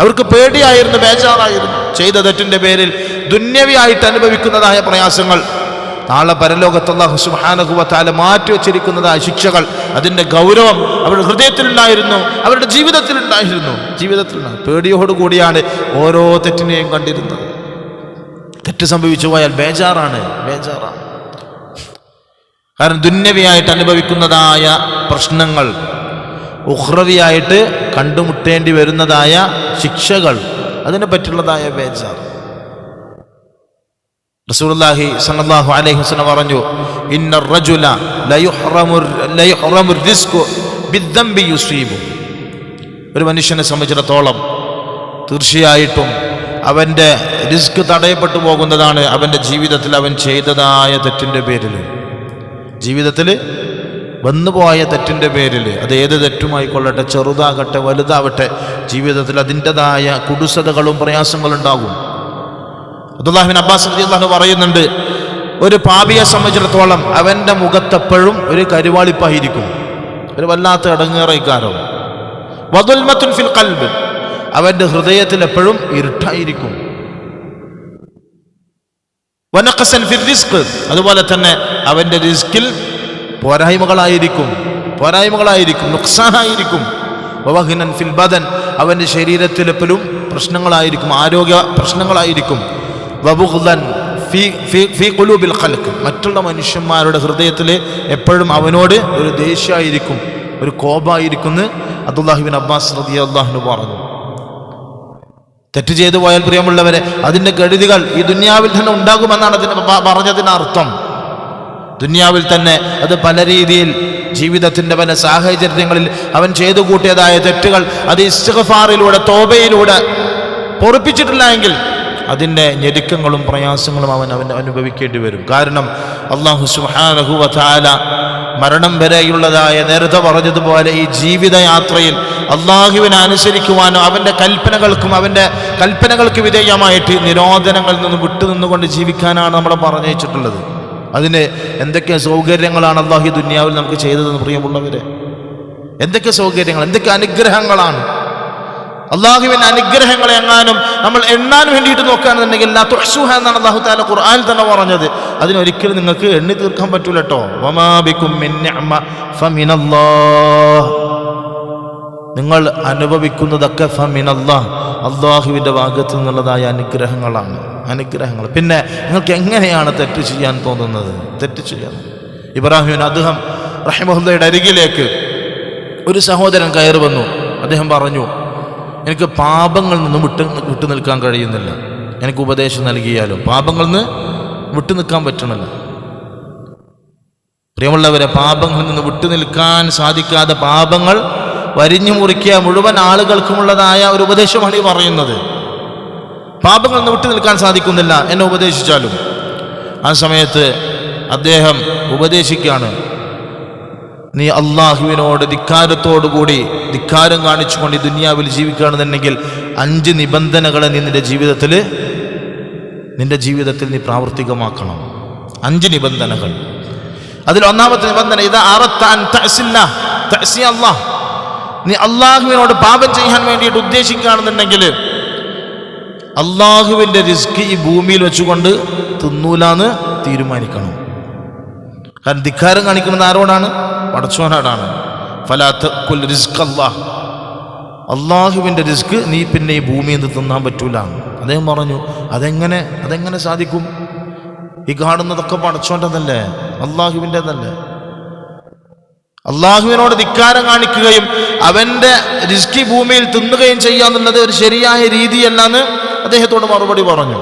അവർക്ക് പേടിയായിരുന്നു, ബേജാറായിരുന്നു. ചെയ്ത തെറ്റിൻ്റെ പേരിൽ ദുന്യവിയായിട്ട് അനുഭവിക്കുന്നതായ പ്രയാസങ്ങൾ, നാളെ പരലോകത്ത് അല്ലാഹു സുബ്ഹാനഹു വ തആല മാറ്റിവെച്ചിരിക്കുന്നതായ ശിക്ഷകൾ, അതിൻ്റെ ഗൗരവം അവരുടെ ഹൃദയത്തിലുണ്ടായിരുന്നു, അവരുടെ ജീവിതത്തിലുണ്ടായിരുന്നു. പേടിയോടുകൂടിയാണ് ഓരോ തെറ്റിനെയും കണ്ടിരുന്നത്. തെറ്റ് സംഭവിച്ചു പോയാൽ ബേജാറാണ്. കാരണം ദുന്യവിയായിട്ട് അനുഭവിക്കുന്നതായ പ്രശ്നങ്ങൾ, ഉഖ്റവിയായിട്ട് കണ്ടുമുട്ടേണ്ടി വരുന്നതായ ശിക്ഷകൾ, അതിനെ പറ്റുള്ളതായ ബേജാർ. റസൂലുള്ളാഹി സ്വല്ലല്ലാഹു അലൈഹി വസല്ലം പറഞ്ഞു, ഇന്നർ റജുല ലയുഹ്റമു റിസ്ഖു ബിദ്ദംബി യുസീബു. ഒരു മനുഷ്യനെ സംബന്ധിച്ചിടത്തോളം തീർച്ചയായിട്ടും അവൻ്റെ റിസ്ക് തടയപ്പെട്ടു പോകുന്നതാണ് അവൻ്റെ ജീവിതത്തിൽ അവൻ ചെയ്തതായ തെറ്റിൻ്റെ പേരിൽ. ജീവിതത്തിൽ വന്നുപോയ തെറ്റിൻ്റെ പേരിൽ, അത് ഏത് തെറ്റുമായിക്കൊള്ളട്ടെ, ചെറുതാകട്ടെ വലുതാവട്ടെ, ജീവിതത്തിൽ അതിൻ്റെതായ കുടുസതകളും പ്രയാസങ്ങളും ഉണ്ടാകും. അബ്ദുല്ലാഹ് ബിൻ അബ്ബാസ് റളിയല്ലാഹു അൻഹു പറയുന്നുണ്ട്, ഒരു പാപിയെ സംബന്ധിച്ചിടത്തോളം അവൻ്റെ മുഖത്തെപ്പോഴും ഒരു കരുവാളിപ്പായിരിക്കും, ഒരു വല്ലാത്ത ഇടങ്ങേറൈക്കാരോ. വദുൽമത്തുൻ ഫിൽ ഖൽബ്, അവൻ്റെ ഹൃദയത്തിൽ എപ്പോഴും ഇരുട്ടായിരിക്കും. വനഖസൻ ഫിൽ റിസ്ക്, അതുപോലെ തന്നെ അവൻ്റെ റിസ്കിൽ പോരായ്മകളായിരിക്കും, നുക്സാനായിരിക്കും. വവഹ്നൻ ഫിൽ ബദൻ, അവൻ്റെ ശരീരത്തിൽ എപ്പോഴും പ്രശ്നങ്ങളായിരിക്കും, ആരോഗ്യ പ്രശ്നങ്ങളായിരിക്കും. വബുഗ്ദൻ ഫീ ഖുലൂബിൽ ഖൽഖ്, മറ്റുള്ള മനുഷ്യന്മാരുടെ ഹൃദയത്തിൽ എപ്പോഴും അവനോട് ഒരു ദേഷ്യമായിരിക്കും, ഒരു കോപമായിരിക്കും എന്ന് അബ്ദുല്ലാഹി ബിൻ അബ്ബാസ് റളിയല്ലാഹു അൻഹു പറഞ്ഞു. തെറ്റ് ചെയ്തു പോയാൽ പ്രിയമുള്ളവരെ, അതിൻ്റെ കെടുതികൾ ഈ ദുനിയാവിൽ തന്നെ ഉണ്ടാകുമെന്നാണ് അതിന് പറഞ്ഞതിന് അർത്ഥം. ദുനിയാവിൽ തന്നെ അത് പല രീതിയിൽ ജീവിതത്തിൻ്റെ പല സാഹചര്യങ്ങളിൽ അവൻ ചെയ്തു കൂട്ടിയതായ തെറ്റുകൾ അത് ഇസ്തിഗ്ഫാറിലൂടെ, തൗബയിലൂടെ പൊറുപ്പിച്ചിട്ടില്ല എങ്കിൽ അതിൻ്റെ ഞെരുക്കങ്ങളും പ്രയാസങ്ങളും അവൻ അനുഭവിക്കേണ്ടി വരും. കാരണം അല്ലാഹു സുബ്ഹാനഹു വ തആല മരണം വരെയുള്ളതായ, നേരത്തെ പറഞ്ഞതുപോലെ ഈ ജീവിതയാത്രയിൽ അള്ളാഹുവിനെ അനുസരിക്കുവാനോ അവൻ്റെ കൽപ്പനകൾക്ക് വിധേയമായിട്ട് നിരോധനങ്ങളിൽ നിന്ന് വിട്ടുനിന്നുകൊണ്ട് ജീവിക്കാനാണ് നമ്മളെ പറഞ്ഞയച്ചിട്ടുള്ളത്. അതിന് എന്തൊക്കെ സൗകര്യങ്ങളാണ് അള്ളാഹു ദുനിയാവിൽ നമുക്ക് ചെയ്തതെന്ന് പ്രിയമുള്ളവരെ, എന്തൊക്കെ സൗകര്യങ്ങൾ, എന്തൊക്കെ അനുഗ്രഹങ്ങളാണ്. അള്ളാഹുവിൻ്റെ അനുഗ്രഹങ്ങളെ എങ്ങാനും നമ്മൾ എണ്ണാൻ വേണ്ടിയിട്ട് നോക്കുകയാണെന്നുണ്ടെങ്കിൽ ലാ തുഹ്സുഹ എന്നാണ് അല്ലാഹു തആല ഖുർആനിൽ തന്നെ പറഞ്ഞത്. അതിനൊരിക്കലും നിങ്ങൾക്ക് എണ്ണി തീർക്കാൻ പറ്റൂല കേട്ടോ. വമാ ബികും മിൻ നിഅമ ഫമിനല്ലാഹ്, നിങ്ങൾ അനുഭവിക്കുന്നതൊക്കെ ഫമിനല്ലാഹ്, അള്ളാഹുവിൻ്റെ ഭാഗത്തു നിന്നുള്ളതായ അനുഗ്രഹങ്ങൾ. പിന്നെ നിങ്ങൾക്ക് എങ്ങനെയാണ് തെറ്റ് ചെയ്യാൻ തോന്നുന്നത്? തെറ്റ് ചെയ്യാൻ ഇബ്രാഹിം അദ്ദേഹം റഹിമഹുല്ലയുടെ അരികിലേക്ക് ഒരു സഹോദരൻ കയറി വന്നു. അദ്ദേഹം പറഞ്ഞു, എനിക്ക് പാപങ്ങളിൽ നിന്ന് വിട്ടു നിൽക്കാൻ കഴിയുന്നില്ല, എനിക്ക് ഉപദേശം നൽകിയാലും പാപങ്ങളിൽ നിന്ന് വിട്ടു നിൽക്കാൻ പറ്റണില്ല. പ്രിയമുള്ളവരെ, പാപങ്ങളിൽ നിന്ന് വിട്ടു നിൽക്കാൻ സാധിക്കാതെ പാപങ്ങൾ വരിഞ്ഞു മുറിക്കുക മുഴുവൻ ആളുകൾക്കുമുള്ളതായ ഒരു ഉപദേശമാണ് ഈ പറയുന്നത്. പാപങ്ങളിൽ നിന്ന് വിട്ടു നിൽക്കാൻ സാധിക്കുന്നില്ല, എന്നെ ഉപദേശിച്ചാലും. ആ സമയത്ത് അദ്ദേഹം ഉപദേശിക്കുകയാണ്, നീ അള്ളാഹുവിനോട് ധിക്കാരത്തോടുകൂടി ധിക്കാരം കാണിച്ചുകൊണ്ട് ഈ ദുനിയാവിൽ ജീവിക്കുകയാണെന്നുണ്ടെങ്കിൽ 5 നിബന്ധനകളെ നീ നിന്റെ ജീവിതത്തിൽ നീ പ്രാവർത്തികമാക്കണം. 5 നിബന്ധനകൾ. അതിൽ ഒന്നാമത്തെ നിബന്ധന, ഇദാ അറദ്ത അൻ തഅസി അല്ലാഹ്, നീ അള്ളാഹുവിനോട് പാപം ചെയ്യാൻ വേണ്ടിയിട്ട് ഉദ്ദേശിക്കുകയാണെന്നുണ്ടെങ്കിൽ അള്ളാഹുവിൻ്റെ റിസ്ക് ഈ ഭൂമിയിൽ വെച്ചുകൊണ്ട് തിന്നൂലാന്ന് തീരുമാനിക്കണം. കാരണം ധിക്കാരം കാണിക്കുന്നത് ആരോടാണ്? പടച്ചോനാടാണ്. ഫലാ തഅകുൽ റിസ്ക് അല്ലാഹ്, അള്ളാഹുവിൻ്റെ റിസ്ക് നീ പിന്നെ ഈ ഭൂമിയിൽ നിന്ന് തിന്നാൻ പറ്റൂല. അദ്ദേഹം പറഞ്ഞു, അതെങ്ങനെ സാധിക്കും? ഈ കാണുന്നതൊക്കെ പടച്ചോൻ്റെതല്ലേ, അള്ളാഹുവിൻ്റെതല്ലേ. അള്ളാഹുവിനോട് ധിക്കാരം കാണിക്കുകയും അവൻ്റെ റിസ്ക് ഭൂമിയിൽ തിന്നുകയും ചെയ്യാന്നുള്ളത് ഒരു ശരിയായ രീതിയല്ലെന്ന് അദ്ദേഹത്തോട് മറുപടി പറഞ്ഞു.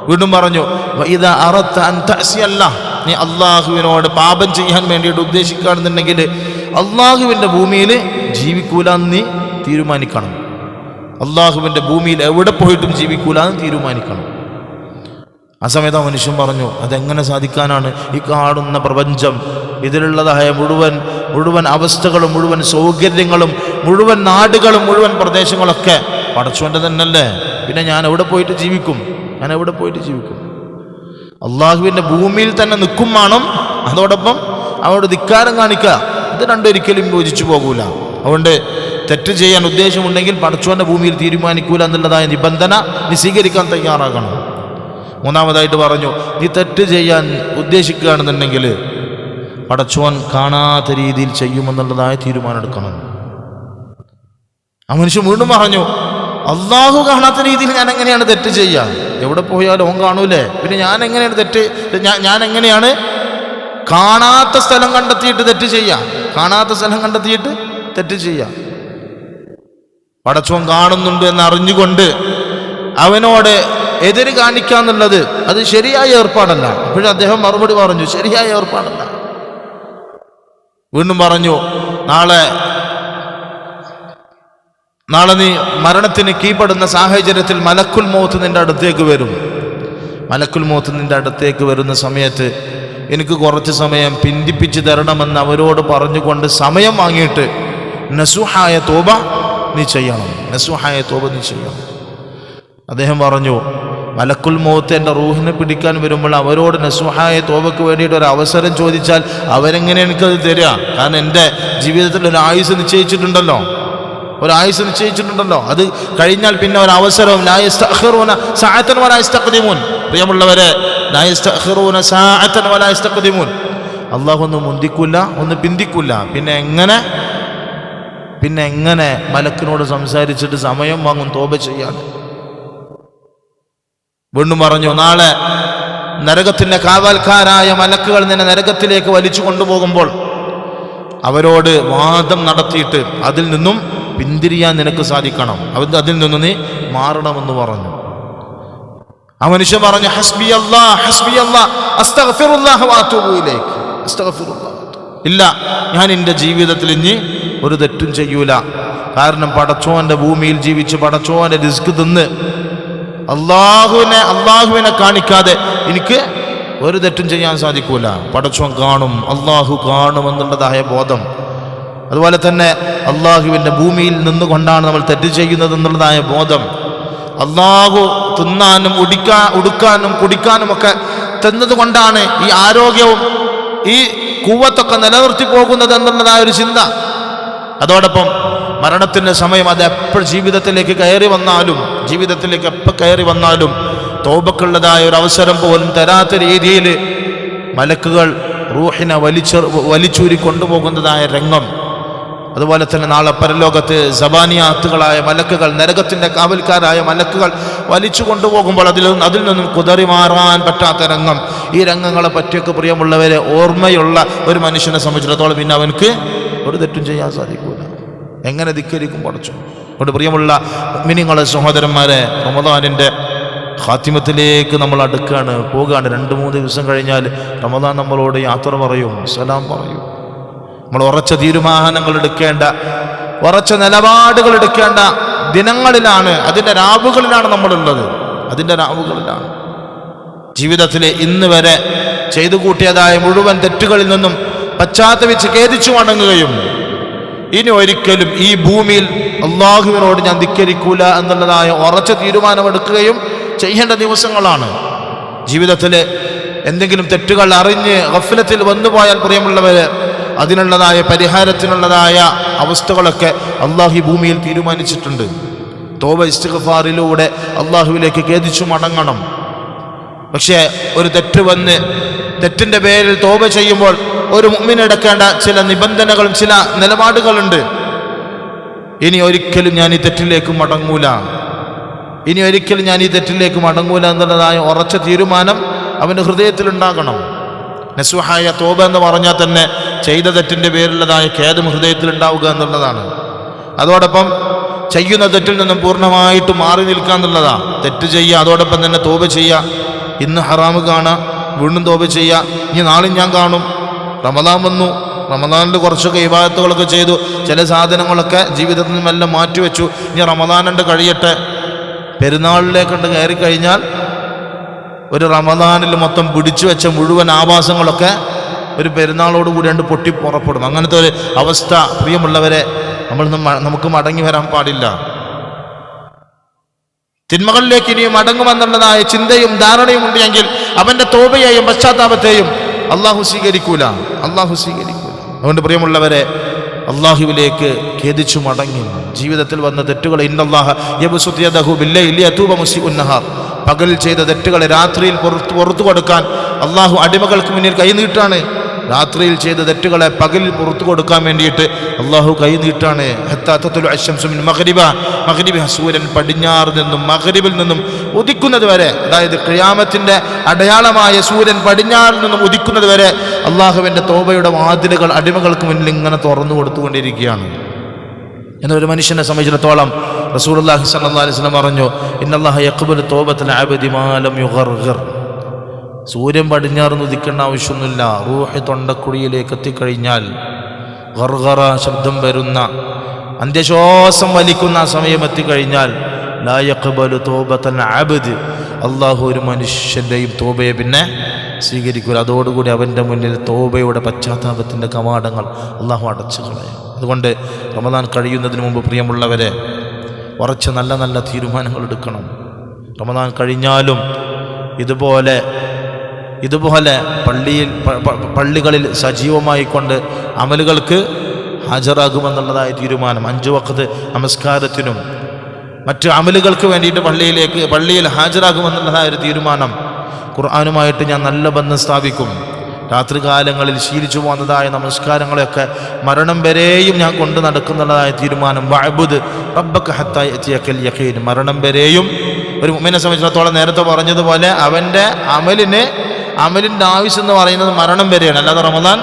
വീണ്ടും പറഞ്ഞു, ഇദാ അറദ്ത അൻ തഅസി അല്ലാഹ്, നീ അള്ളാഹുവിനോട് പാപം ചെയ്യാൻ വേണ്ടിയിട്ട് ഉദ്ദേശിക്കുകയാണെന്നുണ്ടെങ്കിൽ അള്ളാഹുവിൻ്റെ ഭൂമിയിൽ ജീവിക്കൂലെന്ന് നീ തീരുമാനിക്കണം. അള്ളാഹുവിൻ്റെ ഭൂമിയിൽ എവിടെ പോയിട്ടും ജീവിക്കൂലെന്ന് തീരുമാനിക്കണം. ആ സമയത്ത് ആ മനുഷ്യൻ പറഞ്ഞു, അതെങ്ങനെ സാധിക്കാനാണ്? ഈ കാണുന്ന പ്രപഞ്ചം, ഇതിലുള്ളതായ മുഴുവൻ അവസ്ഥകളും, മുഴുവൻ സൗകര്യങ്ങളും, മുഴുവൻ നാടുകളും, മുഴുവൻ പ്രദേശങ്ങളൊക്കെ പടച്ചോൻ്റെ തന്നെയല്ലേ. പിന്നെ ഞാൻ എവിടെ പോയിട്ട് ജീവിക്കും? അള്ളാഹുവിൻ്റെ ഭൂമിയിൽ തന്നെ നിൽക്കും വേണം, അതോടൊപ്പം അവരോട് ധിക്കാരം കാണിക്കുക. ഇത് രണ്ടൊരിക്കലും യോജിച്ചു പോകൂല. അതുകൊണ്ട് തെറ്റ് ചെയ്യാൻ ഉദ്ദേശമുണ്ടെങ്കിൽ പടച്ചോൻ്റെ ഭൂമിയിൽ തീരുമാനിക്കൂല എന്നുള്ളതായ നിബന്ധന നീ സ്വീകരിക്കാൻ തയ്യാറാകണം. മൂന്നാമതായിട്ട് പറഞ്ഞു, നീ തെറ്റ് ചെയ്യാൻ ഉദ്ദേശിക്കുകയാണെന്നുണ്ടെങ്കിൽ പടച്ചോൻ കാണാത്ത രീതിയിൽ ചെയ്യുമെന്നുള്ളതായ തീരുമാനം എടുക്കണം. ആ മനുഷ്യൻ വീണ്ടും പറഞ്ഞു, അള്ളാഹു കാണാത്ത രീതിയിൽ ഞാൻ എങ്ങനെയാണ് തെറ്റ് ചെയ്യുക? എവിടെ പോയാലും ഓൻ കാണൂലേ, പിന്നെ ഞാൻ എങ്ങനെയാണ് കാണാത്ത സ്ഥലം കണ്ടെത്തിയിട്ട് തെറ്റ് ചെയ്യാം? പടച്ചോൻ കാണുന്നുണ്ട് എന്ന് അറിഞ്ഞുകൊണ്ട് അവനോട് എതിര് കാണിക്കാന്നുള്ളത് അത് ശരിയായ ഏർപ്പാടല്ല. അപ്പോഴും അദ്ദേഹം മറുപടി പറഞ്ഞു, ശരിയായ ഏർപ്പാടല്ല. വീണ്ടും പറഞ്ഞു, നാളെ നീ മരണത്തിന് കീഴ്പ്പെടുന്ന സാഹചര്യത്തിൽ മലക്കുൽ മൗത്ത് നിന്റെ അടുത്തേക്ക് വരും. മലക്കുൽ മൗത്ത് നിന്റെ അടുത്തേക്ക് വരുന്ന സമയത്ത് എനിക്ക് കുറച്ച് സമയം പിന്തിപ്പിച്ച് തരണമെന്ന് അവരോട് പറഞ്ഞുകൊണ്ട് സമയം വാങ്ങിയിട്ട് നസുഹായ തോബ നീ ചെയ്യണം, നസുഹായ തോബ നീ ചെയ്യണം. അദ്ദേഹം പറഞ്ഞു, മലക്കുൽ മൗത്ത് എൻ്റെ റൂഹിനെ പിടിക്കാൻ വരുമ്പോൾ അവരോട് നസുഹായ തോബയ്ക്ക് വേണ്ടിയിട്ട് ഒരു അവസരം ചോദിച്ചാൽ അവരെങ്ങനെ എനിക്കത് തരിക? കാരണം എൻ്റെ ജീവിതത്തിൽ ഒരു ആയുസ് നിശ്ചയിച്ചിട്ടുണ്ടല്ലോ, ഒരായുസ് നിശ്ചയിച്ചിട്ടുണ്ടല്ലോ. അത് കഴിഞ്ഞാൽ പിന്നെ ഒരു അവസരവും ലാ യസ്തഖിറൂന സഅതൻ വലാ യസ്തഖ്ദിമൂൻ. പ്രിയമുള്ളവരെ, ലാ യസ്തഖിറൂന സഅതൻ വലാ യസ്തഖ്ദിമൂൻ. അല്ലാഹു ഒന്ന് മുന്തിക്കില്ല, ഒന്ന് പിന്തിക്കില്ല. പിന്നെ എങ്ങനെ മലക്കിനോട് സംസാരിച്ചിട്ട് സമയം വാങ്ങും തോബ ചെയ്യാൻ? വീണ്ടും പറഞ്ഞു, നാളെ നരകത്തിന്റെ കാവൽക്കാരായ മലക്കുകൾ നിന്നെ നരകത്തിലേക്ക് വലിച്ചു കൊണ്ടുപോകുമ്പോൾ അവരോട് വാദം നടത്തിയിട്ട് അതിൽ നിന്നും പിന്തിരിയാൻ നിനക്ക് സാധിക്കണം, അതിൽ നിന്നും നീ മാറണമെന്ന് പറഞ്ഞു. ആ മനുഷ്യൻ പറഞ്ഞു, ഹസ്ബി അല്ലാഹ് ഹസ്ബി അല്ലാഹ് അസ്തഗ്ഫിറുല്ലാഹ വഅതൂബു ഇലൈക്. അസ്തഗ്ഫിറുല്ലാഹ്. ഇല്ല, ഞാൻ എൻ്റെ ജീവിതത്തിൽ ഇനി ഒരു തെറ്റും ചെയ്യൂല. കാരണം പടച്ചോന്റെ ഭൂമിയിൽ ജീവിച്ച് പടച്ചോന്റെ റിസ്ക് തിന്ന് അള്ളാഹുവിനെ കാണിക്കാതെ എനിക്ക് ഒരു തെറ്റും ചെയ്യാൻ സാധിക്കൂല. പടച്ചോൻ കാണും, അള്ളാഹു കാണുമെന്നുള്ളതായ ബോധം. അതുപോലെ തന്നെ അള്ളാഹുവിൻ്റെ ഭൂമിയിൽ നിന്നുകൊണ്ടാണ് നമ്മൾ തെറ്റ് ചെയ്യുന്നത് എന്നുള്ളതായ ബോധം. അള്ളാഹു തിന്നാനും ഉടുക്കാനും കുടിക്കാനും ഒക്കെ തന്നത് കൊണ്ടാണ് ഈ ആരോഗ്യവും ഈ കൂവത്തൊക്കെ നിലനിർത്തി പോകുന്നത് എന്നുള്ളതായ ഒരു ചിന്ത. അതോടൊപ്പം മരണത്തിൻ്റെ സമയം അത് എപ്പോൾ ജീവിതത്തിലേക്ക് കയറി വന്നാലും തൗബക്കുള്ളതായ ഒരു അവസരം പോലും തരാത്ത രീതിയിൽ മലക്കുകൾ റൂഹിനെ വലിച്ചൂരി കൊണ്ടുപോകുന്നതായ രംഗം. അതുപോലെ തന്നെ നാളെ പരലോകത്ത് സബാനിയാത്തുകളായ മലക്കുകൾ, നരകത്തിൻ്റെ കാവൽക്കാരായ മലക്കുകൾ വലിച്ചു കൊണ്ടുപോകുമ്പോൾ അതിൽ നിന്നും കുതറി മാറാൻ പറ്റാത്ത രംഗം. ഈ രംഗങ്ങളെ പറ്റിയൊക്കെ പ്രിയമുള്ളവരെ ഓർമ്മയുള്ള ഒരു മനുഷ്യനെ സംബന്ധിച്ചിടത്തോളം പിന്നെ അവനക്ക് ഒരു തെറ്റും ചെയ്യാൻ സാധിക്കൂല. എങ്ങനെ ധിക്കരിക്കും പടച്ചു? അതുകൊണ്ട് പ്രിയമുള്ള മുഅ്മിനീങ്ങളെ, സഹോദരന്മാരെ, റമദാനിൻ്റെ ഖാത്തിമത്തിലേക്ക് നമ്മൾ പോകുകയാണ്. 2-3 ദിവസം കഴിഞ്ഞാൽ റമദാൻ നമ്മളോട് യാത്ര പറയും, സലാം പറയും. നമ്മൾ ഉറച്ച തീരുമാനങ്ങൾ എടുക്കേണ്ട, ഉറച്ച നിലപാടുകൾ എടുക്കേണ്ട ദിനങ്ങളിലാണ്, അതിൻ്റെ രാവുകളിലാണ് നമ്മളുള്ളത്. അതിൻ്റെ രാവുകളിലാണ്. ജീവിതത്തിൽ ഇന്ന് വരെ ചെയ്തു കൂട്ടിയതായ മുഴുവൻ തെറ്റുകളിൽ നിന്നും പശ്ചാത്തപിച്ച് ഖേദിച്ചു മടങ്ങുകയും ഇനി ഒരിക്കലും ഈ ഭൂമിയിൽ അള്ളാഹുവിനോട് ഞാൻ ധിക്കരിക്കൂല എന്നുള്ളതായ ഉറച്ച തീരുമാനമെടുക്കുകയും ചെയ്യേണ്ട ദിവസങ്ങളാണ്. ജീവിതത്തിൽ എന്തെങ്കിലും തെറ്റുകൾ അറിഞ്ഞ് ഗഫ്ലത്തിൽ വന്നുപോയാൽ പ്രിയമുള്ളവര്, അതിനുള്ളതായ പരിഹാരത്തിനുള്ളതായ അവസ്ഥകളൊക്കെ അള്ളാഹു ഈ ഭൂമിയിൽ തീരുമാനിച്ചിട്ടുണ്ട്. തൗബ ഇസ്തിഗ്ഫാറിലൂടെ അള്ളാഹുവിലേക്ക് ഖേദിച്ചു മടങ്ങണം. പക്ഷേ ഒരു തെറ്റ് വന്ന് തെറ്റിൻ്റെ പേരിൽ തൗബ ചെയ്യുമ്പോൾ ഒരു മുഅ്മിൻ എടുക്കേണ്ട ചില നിബന്ധനകളും ചില നിലപാടുകളുണ്ട്. ഇനി ഒരിക്കലും ഞാൻ ഈ തെറ്റിലേക്ക് മടങ്ങൂല എന്നുള്ളതായ ഉറച്ച തീരുമാനം അവൻ്റെ ഹൃദയത്തിലുണ്ടാകണം. നസുഹായ തൗബ എന്ന് പറഞ്ഞാൽ തന്നെ ചെയ്ത തെറ്റിൻ്റെ പേരിലുള്ളതായ ഖേദം ഹൃദയത്തിലുണ്ടാവുക എന്നുള്ളതാണ്. അതോടൊപ്പം ചെയ്യുന്ന തെറ്റിൽ നിന്നും പൂർണ്ണമായിട്ട് മാറി നിൽക്കുക എന്നുള്ളതാണ്. തെറ്റ് ചെയ്യുക, അതോടൊപ്പം തന്നെ തൗബ ചെയ്യുക. ഇന്ന് ഹറാമ് കാണുക, വീണ്ടും തൗബ ചെയ്യുക. ഇനി നാളെ ഞാൻ കാണും. റമദാൻ വന്നു, റമദാനിൽ കുറച്ചൊക്കെ ഇബാദത്തുകളൊക്കെ ചെയ്തു, ചില സാധനങ്ങളൊക്കെ ജീവിതത്തിൽ നിന്നെല്ലാം മാറ്റിവെച്ചു. ഇനി റമദാനുണ്ട് കഴിയട്ടെ. പെരുന്നാളിലേക്കുണ്ട് കയറി കഴിഞ്ഞാൽ ഒരു റമദാനിൽ മൊത്തം പിടിച്ചു വെച്ച മുഴുവൻ ആഭാസങ്ങളൊക്കെ ഒരു പെരുന്നാളോട് കൂടിയാണ്ട് പൊട്ടി പുറപ്പെടും. അങ്ങനത്തെ ഒരു അവസ്ഥ പ്രിയമുള്ളവരെ നമുക്ക് മടങ്ങി വരാൻ പാടില്ല. തിന്മകളിലേക്ക് ഇനിയും മടങ്ങുമെന്നുള്ളതായ ചിന്തയും ധാരണയും ഉണ്ടെങ്കിൽ അവൻ്റെ തൗബയെയും പശ്ചാത്താപത്തെയും അള്ളാഹു സ്വീകരിക്കൂല. അതുകൊണ്ട് പ്രിയമുള്ളവരെ, അള്ളാഹുവിലേക്ക് ഖേദിച്ചു മടങ്ങി ജീവിതത്തിൽ വന്ന തെറ്റുകൾ ഇന്നല്ലാഹ യബ്സുതു യദഹു ബില്ലൈലി യതൂബ മുസ്ഇഉൻ നഹാർ, പകൽ ചെയ്ത തെറ്റുകളെ രാത്രിയിൽ പുറത്തു കൊടുക്കാൻ അള്ളാഹു അടിമകൾക്ക് മുന്നിൽ കൈനീട്ടാണ്. രാത്രിയിൽ ചെയ്ത തെറ്റുകളെ പകലിൽ പുറത്തു കൊടുക്കാൻ വേണ്ടിയിട്ട് അള്ളാഹു കൈനീട്ടാണ്. സൂര്യൻ പടിഞ്ഞാറ് നിന്നും മഗ്രിബിൽ നിന്നും ഉദിക്കുന്നത് വരെ, അതായത് ഖിയാമത്തിന്റെ അടയാളമായ സൂര്യൻ പടിഞ്ഞാറിൽ നിന്നും ഉദിക്കുന്നത് വരെ അള്ളാഹുവിൻ്റെ തൗബയുടെ വാതിലുകൾ അടിമകൾക്ക് മുന്നിൽ ഇങ്ങനെ തുറന്നു കൊടുത്തുകൊണ്ടിരിക്കുകയാണ്. എന്നൊരു മനുഷ്യനെ സംബന്ധിച്ചിടത്തോളം റസൂലുള്ളാഹി സ്വല്ലല്ലാഹു അലൈഹി വസല്ലം പറഞ്ഞു, ഇന്നല്ലാഹ യഖ്ബലു തൗബത്തൽ അബ്ദി മാ ലം യുഗർഗർ. സൂര്യൻ പടിഞ്ഞാറുന്ന് ഉദിക്കേണ്ട ആവശ്യമൊന്നുമില്ല. റൂഹ് തൊണ്ടക്കുഴിയിലേക്ക് എത്തിക്കഴിഞ്ഞാൽ ഗർഗറ ശബ്ദം വരുന്ന, അന്ത്യശ്വാസം വലിക്കുന്ന സമയം എത്തിക്കഴിഞ്ഞാൽ ലാ യഖ്ബലു തൗബത്തൽ അബ്ദ്, അള്ളാഹു ഒരു മനുഷ്യൻ്റെയും തൗബയെ പിന്നെ സ്വീകരിക്കൂല. അതോടുകൂടി അവൻ്റെ മുന്നിൽ തൗബയുടെ പശ്ചാത്താപത്തിൻ്റെ കവാടങ്ങൾ അള്ളാഹു അടച്ചു കളയും. അതുകൊണ്ട് റമദാൻ കഴിയുന്നതിന് മുമ്പ് പ്രിയമുള്ളവരെ കുറച്ച് നല്ല നല്ല തീരുമാനങ്ങൾ എടുക്കണം. റമദാൻ കഴിഞ്ഞാലും ഇതുപോലെ പള്ളികളിൽ സജീവമായിക്കൊണ്ട് അമലുകൾക്ക് ഹാജരാകുമെന്നുള്ളതായ തീരുമാനം, 5 വഖ്ത് നമസ്കാരത്തിനും മറ്റ് അമലുകൾക്ക് വേണ്ടിയിട്ട് പള്ളിയിൽ ഹാജരാകുമെന്നുള്ളതായ ഒരു തീരുമാനം. ഖുർആനുമായിട്ട് ഞാൻ നല്ല ബന്ധം സ്ഥാപിക്കും. രാത്രികാലങ്ങളിൽ ശീലിച്ചു പോകുന്നതായ നമസ്കാരങ്ങളെയൊക്കെ മരണം വരെയും ഞാൻ കൊണ്ടു നടക്കുന്നുള്ളതായ തീരുമാനം. വഅബ്ദ് റബ്ബക ഹത്താ യഅതിയകൽ യഖീൻ. മരണം വരെയും ഒരു മുഅ്മിനെ സംബന്ധിച്ചിടത്തോളം നേരത്തെ പറഞ്ഞതുപോലെ അവൻ്റെ അമലിൻ്റെ ആവശ്യം എന്ന് പറയുന്നത് മരണം വരെയാണ്, അല്ലാതെ റമദാൻ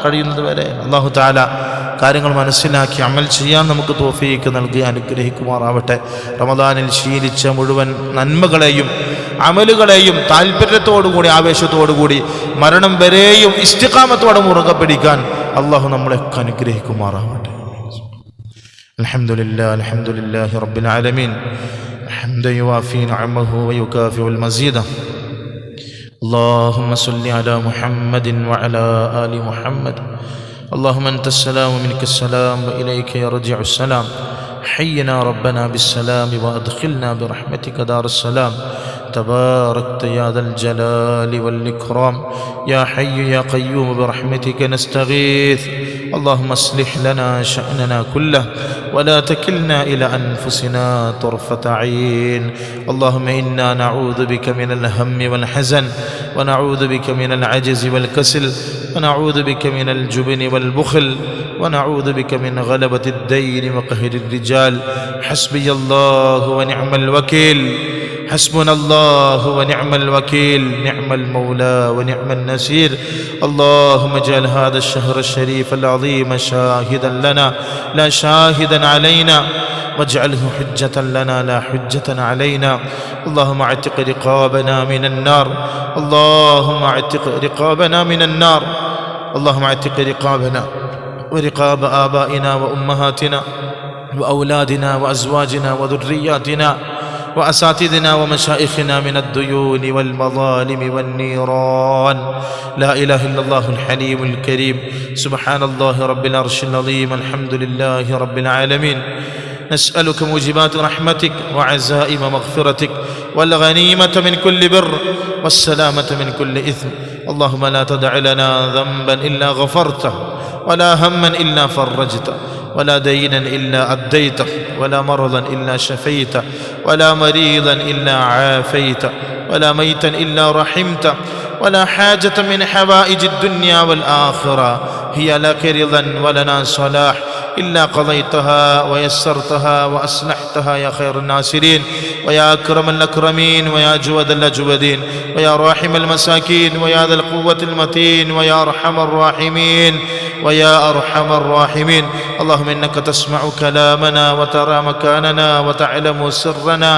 കഴിയുന്നത് വരെ. അല്ലാഹു തആല കാര്യങ്ങൾ മനസ്സിലാക്കി അമൽ ചെയ്യാൻ നമുക്ക് തൗഫീഖ് നൽകി അനുഗ്രഹിക്കുമാറാവട്ടെ. റമദാനിൽ ശീലിച്ച മുഴുവൻ നന്മകളെയും അമലുകളെയും താല്പര്യത്തോടുകൂടി ആവേശത്തോടുകൂടി മരണം വരെയും ഇസ്തിഖാമത്തോടെ മുറുകെ പിടിക്കാൻ അല്ലാഹു നമ്മളെയൊക്കെ അനുഗ്രഹിക്കുമാറാവട്ടെ. അൽഹംദുലില്ലാഹി റബ്ബിൽ ആലമീൻ ഹംദൻ യുവാഫി നിഅമഹു വയുകാഫിഉൽ മസീദ. اللهم صل على محمد وعلى آل محمد. اللهم أنت السلام ومنك السلام وإليك يرجع السلام. حينا ربنا بالسلام وأدخلنا برحمتك دار السلام. تباركت يا ذا الجلال والإكرام. يا حي يا قيوم برحمتك نستغيث. اللهم اصلح لنا شأننا كله ولا تكلنا إلى أنفسنا طرفة عين. اللهم إنا نعوذ بك من الهم والحزن ونعوذ بك من العجز والكسل ونعوذ بك من الجبن والبخل ونعوذ بك من غلبة الدين وقهر الرجال. حسبي الله ونعم الوكيل. حسبنا الله ونعم الوكيل. نعم المولى ونعم النصير. اللهم اجعل هذا الشهر الشريف العظيم شاهدا لنا لا شاهدا علينا واجعله حجة لنا لا حجة علينا. اللهم اعتق رقابنا من النار. اللهم اعتق رقابنا من النار. اللهم اعتق رقابنا ورقاب آبائنا وأمهاتنا وأولادنا وأزواجنا وذرياتنا وأساتذنا ومشائخنا من الديون والمظالم والنيران. لا إله إلا الله الحليم الكريم. سبحان الله رب العرش العظيم. الحمد لله رب العالمين. نسألك موجبات رحمتك وعزائم مغفرتك والغنيمة من كل بر والسلامة من كل إثم. اللهم لا تدع لنا ذنبا إلا غفرته ولا هما إلا فرجته ولا دينا إلا أديته ولا مرضا إلا شفيته ولا مريضا إلا عافيته ولا ميتا إلا رحمته ولا حاجة من حوائج الدنيا والآخرة هي لك رضا ولنا صلاح إلا قضيتها ويسرتها وأصلحتها يا خير الناصرين ويا أكرم الأكرمين ويا جود الأجودين ويا راحم المساكين ويا ذا القوة المتين ويا أرحم الراحمين ويا أرحم الراحمين. اللهم إنك تسمع كلامنا وترى مكاننا وتعلم سرنا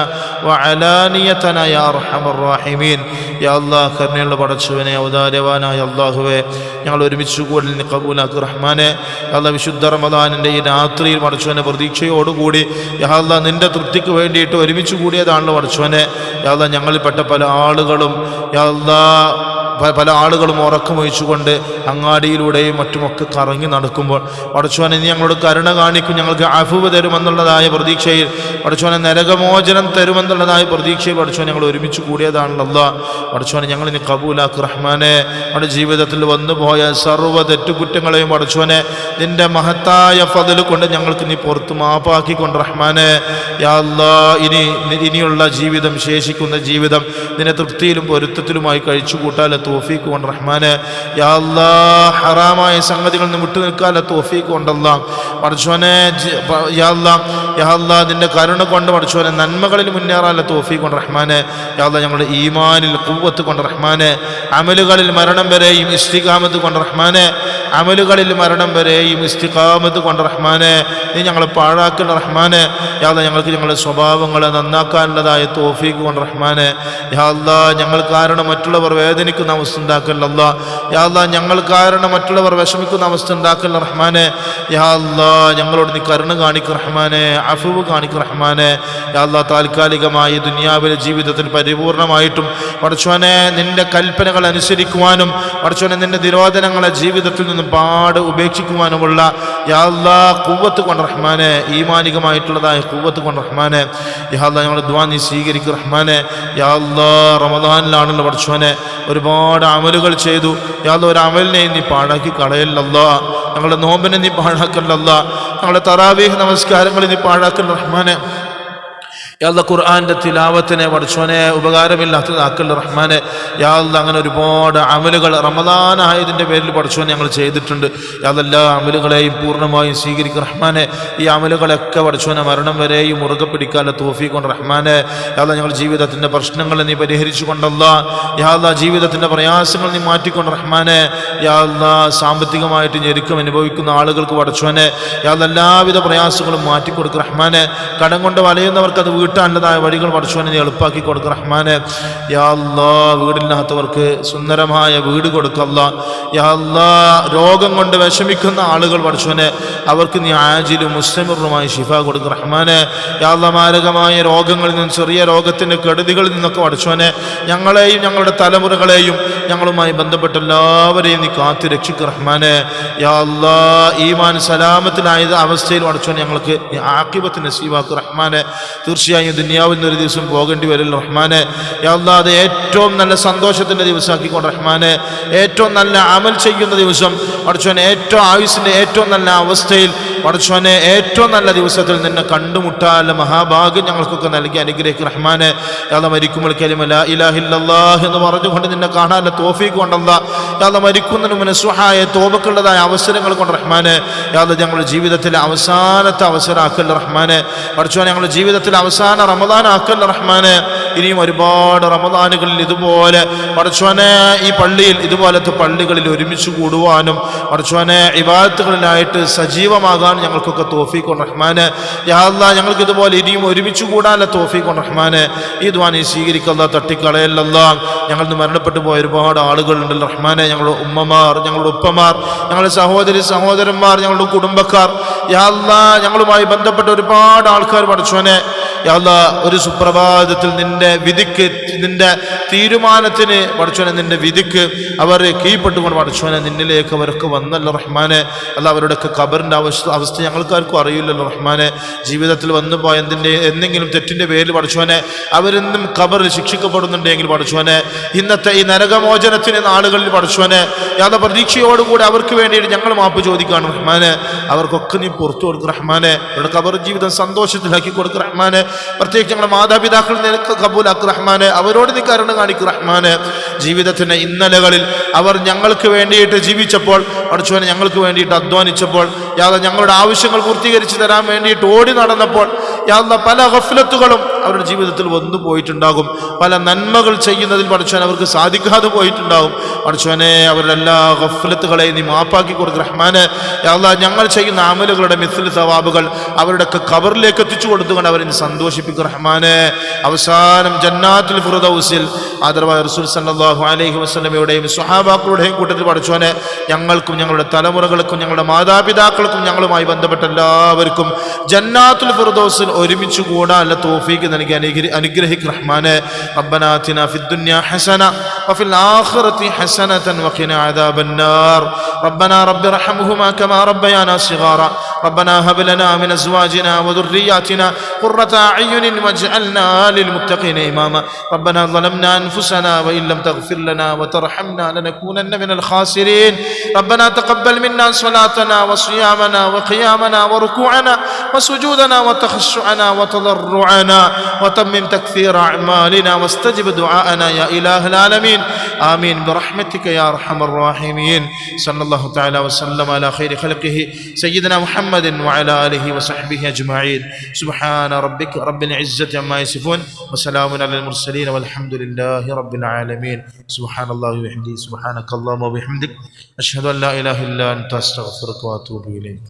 وعلانيتنا يا أرحم الراحمين. يا الله കരുണയുള്ള പടച്ചവനെ ഔദാര്യവാനായ അല്ലാഹുവേ, ഞങ്ങൾ ഒരുമിച്ച് കൂടലിന് കബൂലാക്ക് റഹ്മാനെ. അല്ലാഹ് വിശുദ്ധ റമദാനിൻ്റെ ഈ രാത്രിയിൽ പടച്ചവനെ പ്രതീക്ഷയോടുകൂടി യാ അല്ലാഹ് നിന്റെ തൃപ്തിക്ക് വേണ്ടിയിട്ട് ഒരുമിച്ച് കൂടിയതാണല്ലോ പടച്ചവനെ. യാ അല്ലാഹ് ഞങ്ങളിൽപ്പെട്ട പല ആളുകളും യാ അല്ലാഹ് പല ആളുകളും ഉറക്കമൊഴിച്ചുകൊണ്ട് അങ്ങാടിയിലൂടെയും മറ്റുമൊക്കെ കറങ്ങി നടക്കുമ്പോൾ പടച്ചോനെ നീ ഞങ്ങളോട് കരുണ കാണിക്കും, ഞങ്ങൾക്ക് അഫ്വ് തരുമെന്നുള്ളതായ പ്രതീക്ഷയിൽ പടച്ചോനെ നരകമോചനം തരുമെന്നുള്ളതായ പ്രതീക്ഷയിൽ പടച്ചോനെ ഞങ്ങൾ ഒരുമിച്ച് കൂടിയതാണല്ലോ അല്ലാഹ്. പടച്ചോനെ ഞങ്ങൾ ഇനി കബൂലാക്ക് റഹ്മാനെ. നമ്മുടെ ജീവിതത്തിൽ വന്നുപോയ സർവ്വ തെറ്റുകുറ്റങ്ങളെയും പടച്ചോനെ നിന്റെ മഹത്തായ ഫضل കൊണ്ട് ഞങ്ങൾക്ക് നീ പുറത്ത് മാപ്പാക്കിക്കൊണ്ട് റഹ്മാനെ. യാ അല്ലാഹ് ഇനിയുള്ള ജീവിതം, ശേഷിക്കുന്ന ജീവിതം നിന്റെ തൃപ്തിയിലും പൊരുത്തത്തിലുമായി കഴിച്ചുകൂട്ടാൻ തൗഫീഖ് കൊണ്ട് റഹ്മാനെ. യാ അല്ലാഹ് ഹറാമായ സംഗതികളിൽ നിന്ന് വിട്ടു നിൽക്കാനുള്ള തൗഫീഖ് കൊണ്ടല്ലാ പടച്ചോനെ. യാ അല്ലാഹ് നിന്റെ കരുണ കൊണ്ട് പടച്ചോനെ നന്മകളിൽ മുന്നേറാനുള്ള തൗഫീഖ് കൊണ്ട് റഹ്മാനെ. യാ അല്ലാഹ് ഞങ്ങളുടെ ഈമാനിൽ ഖുവ്വത്ത് കൊണ്ട് റഹ്മാനെ. അമലുകളിൽ മരണം വരെയും ഇസ്തിഖാമത്ത് കൊണ്ട് റഹ്മാനെ. അമലുകളിൽ മരണം വരെയും ഇസ്തിഖാമത്ത് കൊണ്ട് റഹ്മാനെ നീ ഞങ്ങളെ പാഴാക്കൽ റഹ്മാനെ. യാ അല്ലാഹ് ഞങ്ങൾക്ക് ഞങ്ങളുടെ സ്വഭാവങ്ങളെ നന്നാക്കാനുള്ളതായ തൗഫീഖ് കൊണ്ട് റഹ്മാനെ. യാ അല്ലാഹ് ഞങ്ങൾ കാരണം മറ്റുള്ളവർ വേദനിക്കുന്ന അവസ്ഥ ഉണ്ടാക്കല്ല. യാ അല്ലാഹ് ഞങ്ങൾ കാരണം മറ്റുള്ളവർ വിഷമിക്കുന്ന അവസ്ഥ ഉണ്ടാക്കല്ല റഹ്മാനെ. യാ അല്ലാഹ് ഞങ്ങളോട് നീ കരുണ കാണിക്കും റഹ്മാനെ, അഫ്വ് കാണിക്കും റഹ്മാനെ. യാ അല്ലാഹ് താൽക്കാലികമായി ദുനിയാവിലെ ജീവിതത്തിൽ പരിപൂർണമായിട്ടും പടച്ചോനെ നിന്റെ കൽപ്പനകൾ അനുസരിക്കുവാനും പടച്ചോനെ നിന്റെ നിരോധനങ്ങളെ ജീവിതത്തിൽ നിന്നും പാട് ഉപേക്ഷിക്കുവാനുമുള്ള യാ അല്ലാഹ് ഖുവ്വത്ത് കൊണ്ട് റഹ്മാനെ, ഈമാനികമായിട്ടുള്ളതായ ഖുവ്വത്ത് കൊണ്ട് റഹ്മാനെ. യാ അല്ലാഹ് ഞങ്ങളുടെ ദുആ നീ സ്വീകരിക്കും റഹ്മാനെ. യാ അല്ലാഹ് റമദാനിലാണല്ലോ പടച്ചോനെ ഒരുപാട് അമലുകൾ ചെയ്തു. യാ അല്ലാഹ് ഒരു അമലിനെ നീ പാഴാക്കി കളയല്ലല്ലാ. ഞങ്ങളുടെ നോമ്പിനെ നീ പാഴാക്കല്ലല്ലാ. ഞങ്ങളുടെ തറാവീഹ് നമസ്കാരങ്ങളെ നീ പാഴാക്കൽ റഹ്മാനെ. യാ അല്ലാഹ് ഖുർആന്റെ തിലാവത്തിനെ പടച്ചോനെ ഉപകാരമില്ലാത്തതാക്കൽ റഹ്മാനെ. യാ അല്ലാഹ് അങ്ങനെ ഒരുപാട് അമലുകൾ റമദാൻ ആയതിൻ്റെ പേരിൽ പടച്ചോനെ ഞങ്ങൾ ചെയ്തിട്ടുണ്ട്. യാ അല്ലാഹ് എല്ലാ അമലുകളെയും പൂർണ്ണമായും സ്വീകരിക്കും റഹ്മാനെ. ഈ അമലുകളൊക്കെ പടച്ചോനെ മരണം വരെയും മുറുകെ പിടിക്കാനുള്ള തൗഫീഖ് കൊണ്ട് റഹ്മാനെ. യാ അല്ലാഹ് ഞങ്ങളുടെ ജീവിതത്തിൻ്റെ പ്രശ്നങ്ങളെ നീ പരിഹരിച്ചു കൊണ്ടല്ലാ. യാ അല്ലാഹ് ജീവിതത്തിൻ്റെ പ്രയാസങ്ങൾ നീ മാറ്റിക്കൊണ്ട് റഹ്മാനെ. യാ അല്ലാഹ് സാമ്പത്തികമായിട്ട് ഞെരുക്കം അനുഭവിക്കുന്ന ആളുകൾക്ക് പടച്ചോനെ യാ അല്ലാഹ് എല്ലാവിധ പ്രയാസങ്ങളും മാറ്റിക്കൊടുക്കും റഹ്മാനെ. കടം കൊണ്ട് വലയുന്നവർക്ക് അത് വീട്ടാനുള്ളതായ വഴികൾ പടച്ചോനെ നീ എളുപ്പാക്കി കൊടുക്കും റഹ്മാനെ. യാ അല്ലാഹ് വീടില്ലാത്തവർക്ക് സുന്ദരമായ വീട് കൊടുക്കല്ല. യാ അല്ലാഹ് രോഗം കൊണ്ട് വിഷമിക്കുന്ന ആളുകൾ പടച്ചോനെ അവർക്ക് നീ ആജിലും മുസ്തമിറുമായി ഷിഫ കൊടുക്കും റഹ്മാനെ. യാ അല്ലാഹ് മാരകമായ രോഗങ്ങളിൽ നിന്നും ചെറിയ രോഗത്തിൻ്റെ കെടുതികളിൽ നിന്നൊക്കെ പടച്ചോനെ ഞങ്ങളെയും ഞങ്ങളുടെ തലമുറകളെയും ഞങ്ങളുമായി ബന്ധപ്പെട്ട എല്ലാവരെയും നീ കാത്തു രക്ഷിക്കും റഹ്മാനെ. യാ അല്ലാഹ് ഈമാൻ സലാമത്തിലായ അവസ്ഥയിൽ പടച്ചോനെ ഞങ്ങൾക്ക് നീ ആഖിബത്ത് നസീബാക്കും റഹ്മാനെ. തീർച്ചയായും ദുനിയാവിൽ നിന്ന് ഒരു ദിവസം പോകേണ്ടി വരില്ല റഹ്മാനെ. യാ അല്ലാഹ് അത് ഏറ്റവും നല്ല സന്തോഷത്തിൻ്റെ ദിവസമാക്കിക്കൊണ്ട് റഹ്മാനെ. ഏറ്റവും നല്ല അമൽ ചെയ്യുന്ന ദിവസം പടച്ചോനെ, ഏറ്റവും ആയുസ്സിൻ്റെ ഏറ്റവും നല്ല അവസ്ഥയിൽ പടച്ചോനെ ഏറ്റവും നല്ല ദിവസത്തിൽ നിന്നെ കണ്ടുമുട്ടാനുള്ള മഹാഭാഗ്യം ഞങ്ങൾക്കൊക്കെ നൽകി അനുഗ്രഹിക്കും റഹ്മാനെ. യാ അല്ലാഹ് മരിക്കുമ്പോൾ കലിമ ലാ ഇലാഹ ഇല്ലല്ലാഹ് എന്ന് പറഞ്ഞുകൊണ്ട് നിന്നെ കാണാനുള്ള തൗഫീഖ് കൊണ്ടല്ല. യാ അല്ലാഹ് മരിക്കുന്നതിന് മുന്നേ സുഹായ തോബക്കുള്ളതായ അവസരങ്ങൾ കൊണ്ട് റഹ്മാനെ. യാ അല്ലാഹ് ഞങ്ങളുടെ ജീവിതത്തിലെ അവസാനത്തെ അവസരമാക്കല്ല റഹ്മാനെ. പടച്ചോനെ ഞങ്ങളുടെ ജീവിതത്തിൽ അവസാന റമദാൻ ആക്കല്ല റഹ്മാനെ. ഇനിയും ഒരുപാട് റമദാനുകളിൽ ഇതുപോലെ പടച്ചോനെ ഈ പള്ളിയിൽ ഇതുപോലത്തെ പള്ളികളിൽ ഒരുമിച്ച് കൂടുവാനും പടച്ചോനെ ഇബാദത്തുകളിലായിട്ട് സജീവമാകാൻ ഞങ്ങൾക്കൊക്കെ തൗഫീഖ് കൊണ്ട് റഹ്മാനെ. യാ അല്ലാഹ് ഞങ്ങൾക്ക് ഇതുപോലെ ഇനിയും ഒരുമിച്ച് കൂടാനുള്ള തൗഫീഖ് കൊണ്ട് റഹ്മാനെ. ഈ ദുആ നീ സ്വീകരിക്കല്ല, തട്ടിക്കളയല്ല. ഞങ്ങൾ മരണപ്പെട്ടു പോയ ഒരുപാട് ആളുകളുണ്ടല്ലോ റഹ്മാനെ. ഞങ്ങളുടെ ഉമ്മമാർ, ഞങ്ങളുടെ ഉപ്പമാർ, ഞങ്ങളുടെ സഹോദരി സഹോദരന്മാർ, ഞങ്ങളുടെ കുടുംബക്കാർ, യാ അല്ലാഹ് ഞങ്ങളുമായി ബന്ധപ്പെട്ട ഒരുപാട് ആൾക്കാർ പടച്ചോനെ യാ അല്ലാഹ് ഒരു സുപ്രഭാതത്തിൽ നിന്റെ വിധിക്ക്, നിന്റെ തീരുമാനത്തിന് പടച്ചോനെ, നിന്റെ വിധിക്ക് അവർ കീഴ്പ്പെട്ടുകൊണ്ട് പടച്ചോനെ നിന്നിലേക്ക് അവരൊക്കെ വന്നല്ലോ റഹ്മാനെ. അല്ല അവരുടെയൊക്കെ ഖബറിൻ്റെ അവസ്ഥ ഞങ്ങൾക്കാർക്കും അറിയില്ലല്ലോ റഹ്മാനെ. ജീവിതത്തിൽ വന്നു പോയ എന്തെങ്കിലും തെറ്റിൻ്റെ പേരിൽ പടച്ചോനെ അവരെന്നും ഖബറിൽ ശിക്ഷിക്കപ്പെടുന്നുണ്ടെങ്കിൽ പടച്ചോനെ ഇന്നത്തെ ഈ നരകമോചനത്തിന് നാളുകളിൽ പടച്ചോനെ യാത പ്രതീക്ഷയോടുകൂടി അവർക്ക് വേണ്ടിയിട്ട് ഞങ്ങൾ മാപ്പ് ചോദിക്കുകയാണ് റഹ്മാനെ. അവർക്കൊക്കെ നീ പുറത്തു കൊടുക്കും റഹ്മാനെ. അവരുടെ ഖബർ ജീവിതം സന്തോഷത്തിലാക്കി കൊടുക്കും റഹ്മാനെ. പ്രത്യേകിച്ച് ഞങ്ങളുടെ മാതാപിതാക്കൾ നിനക്ക് കബൂലാക്ക് റഹ്മാനെ. അവരോട് നീ കരുണ കാണിക്കും റഹ്മാനെ. ജീവിതത്തിൻ്റെ ഇന്നലകളിൽ അവർ ഞങ്ങൾക്ക് വേണ്ടിയിട്ട് ജീവിച്ചപ്പോൾ പടച്ചോനെ ഞങ്ങൾക്ക് വേണ്ടിയിട്ട് അധ്വാനിച്ചപ്പോൾ യാത ഞങ്ങളുടെ ആവശ്യങ്ങൾ പൂർത്തീകരിച്ച് തരാൻ വേണ്ടിയിട്ട് ഓടി നടന്നപ്പോൾ യാത പല ഗഫ്ലത്തുകളും അവരുടെ ജീവിതത്തിൽ വന്നു പോയിട്ടുണ്ടാകും. പല നന്മകൾ ചെയ്യുന്നതിൽ പടച്ചോനെ അവർക്ക് സാധിക്കാതെ പോയിട്ടുണ്ടാകും. പടച്ചോനെ അവരുടെ എല്ലാ ഗഫ്ലത്തുകളെയും നീ മാപ്പാക്കി കൊടുക്കും റഹ്മാനെ. യാത ഞങ്ങൾ ചെയ്യുന്ന അമലുകളുടെ മിസ്ൽ സവാബുകൾ അവരുടെയൊക്കെ ഖബറിലേക്ക് എത്തിച്ചു കൊടുത്തുകൊണ്ട് അവരെ സന്തോഷിപ്പിക്കും റഹ്മാനെ. അവസാനം ജന്നാത്തുൽ ഫിർദൗസിൽ ആദരവായ റസൂൽ സല്ലല്ലാഹു അലൈഹി വസല്ലമയുടെയും സ്വഹാബാക്കളുടെയും കൂട്ടത്തിൽ പടച്ചോനെ ഞങ്ങൾക്കും ഞങ്ങളുടെ തലമുറകൾക്കും ഞങ്ങളുടെ മാതാപിതാക്കൾക്കും ഞങ്ങളുമായി ബന്ധപ്പെട്ട എല്ലാവർക്കും ജന്നാത്തുൽ ഫിർദൗസിൽ ഒരുമിച്ച് കൂടാനുള്ള തൗഫീഖ് നൽകി അനുഗ്രഹിക്കും റഹ്മാനെ. റബ്ബനാ ആതിനാ ഫിദ്ദുനിയാ ഹസന വഫിൽ ആഖിറതി ഹസനതൻ വഖിനാ അദാബന്നാർ. റബ്ബനാ റബ്ബിർഹംഹുമാ കമാ റബ്ബയാനാ സിഗാറാ. റബ്ബനാ ഹബ് ലനാ മിൻ അസ്വാജിനാ വദുർരിയാതിനാ ഖുർറത അയ്യുനിൻ വജ്അൽനാ ലിൽമുത്തഖീന ഇമാമാ. റബ്ബനാ ളലംനാ അൻഫുസനാ വഇൻ ലം തഗ്ഫിർ ലനാ വതർഹംനാ ലനകൂനന്ന മിനൽ ഖാസിരീൻ. റബ്ബനാ തഖബ്ബൽ മിന്നാ സ്വലാതനാ വസിയാമനാ വഖിയാമനാ വറുകൂഅനാ വസുജൂദനാ വതഖശ്ശുഅനാ വതദർറുഅനാ വതമ്മിം തക്സീറ അഅമാലിനാ വസ്തജിബ് ദുആഅനാ യാ ഇലാഹൽ ആലമീൻ. ആമീൻ ബിറഹ്മതിക യാ അർഹമർ റഹീമീൻ. സല്ലല്ലാഹു തആല വസല്ലമ അലാ ഖൈരി ഖൽഖിഹി സയ്യിദനാ മുഹമ്മദ് മുഹമ്മദിൻ വഅലാ ആലിഹി വസഹ്ബിഹി അജ്മഈൻ. സുബ്ഹാന റബ്ബിക റബ്ബിൽ ഇസ്സത്തി അമ്മാ യസിഫൂൻ വസലാമുൻ അലൽ മുർസലീൻ വൽഹംദുലില്ലാഹി റബ്ബിൽ ആലമീൻ. സുബ്ഹാനല്ലാഹി വബിഹംദിഹി സുബ്ഹാനകല്ലാഹുമ്മ വബിഹംദിക അഷ്ഹദു അൻ ലാ ഇലാഹ ഇല്ലാ അൻത അസ്തഗ്ഫിറുക വഅതൂബു ഇലൈക്.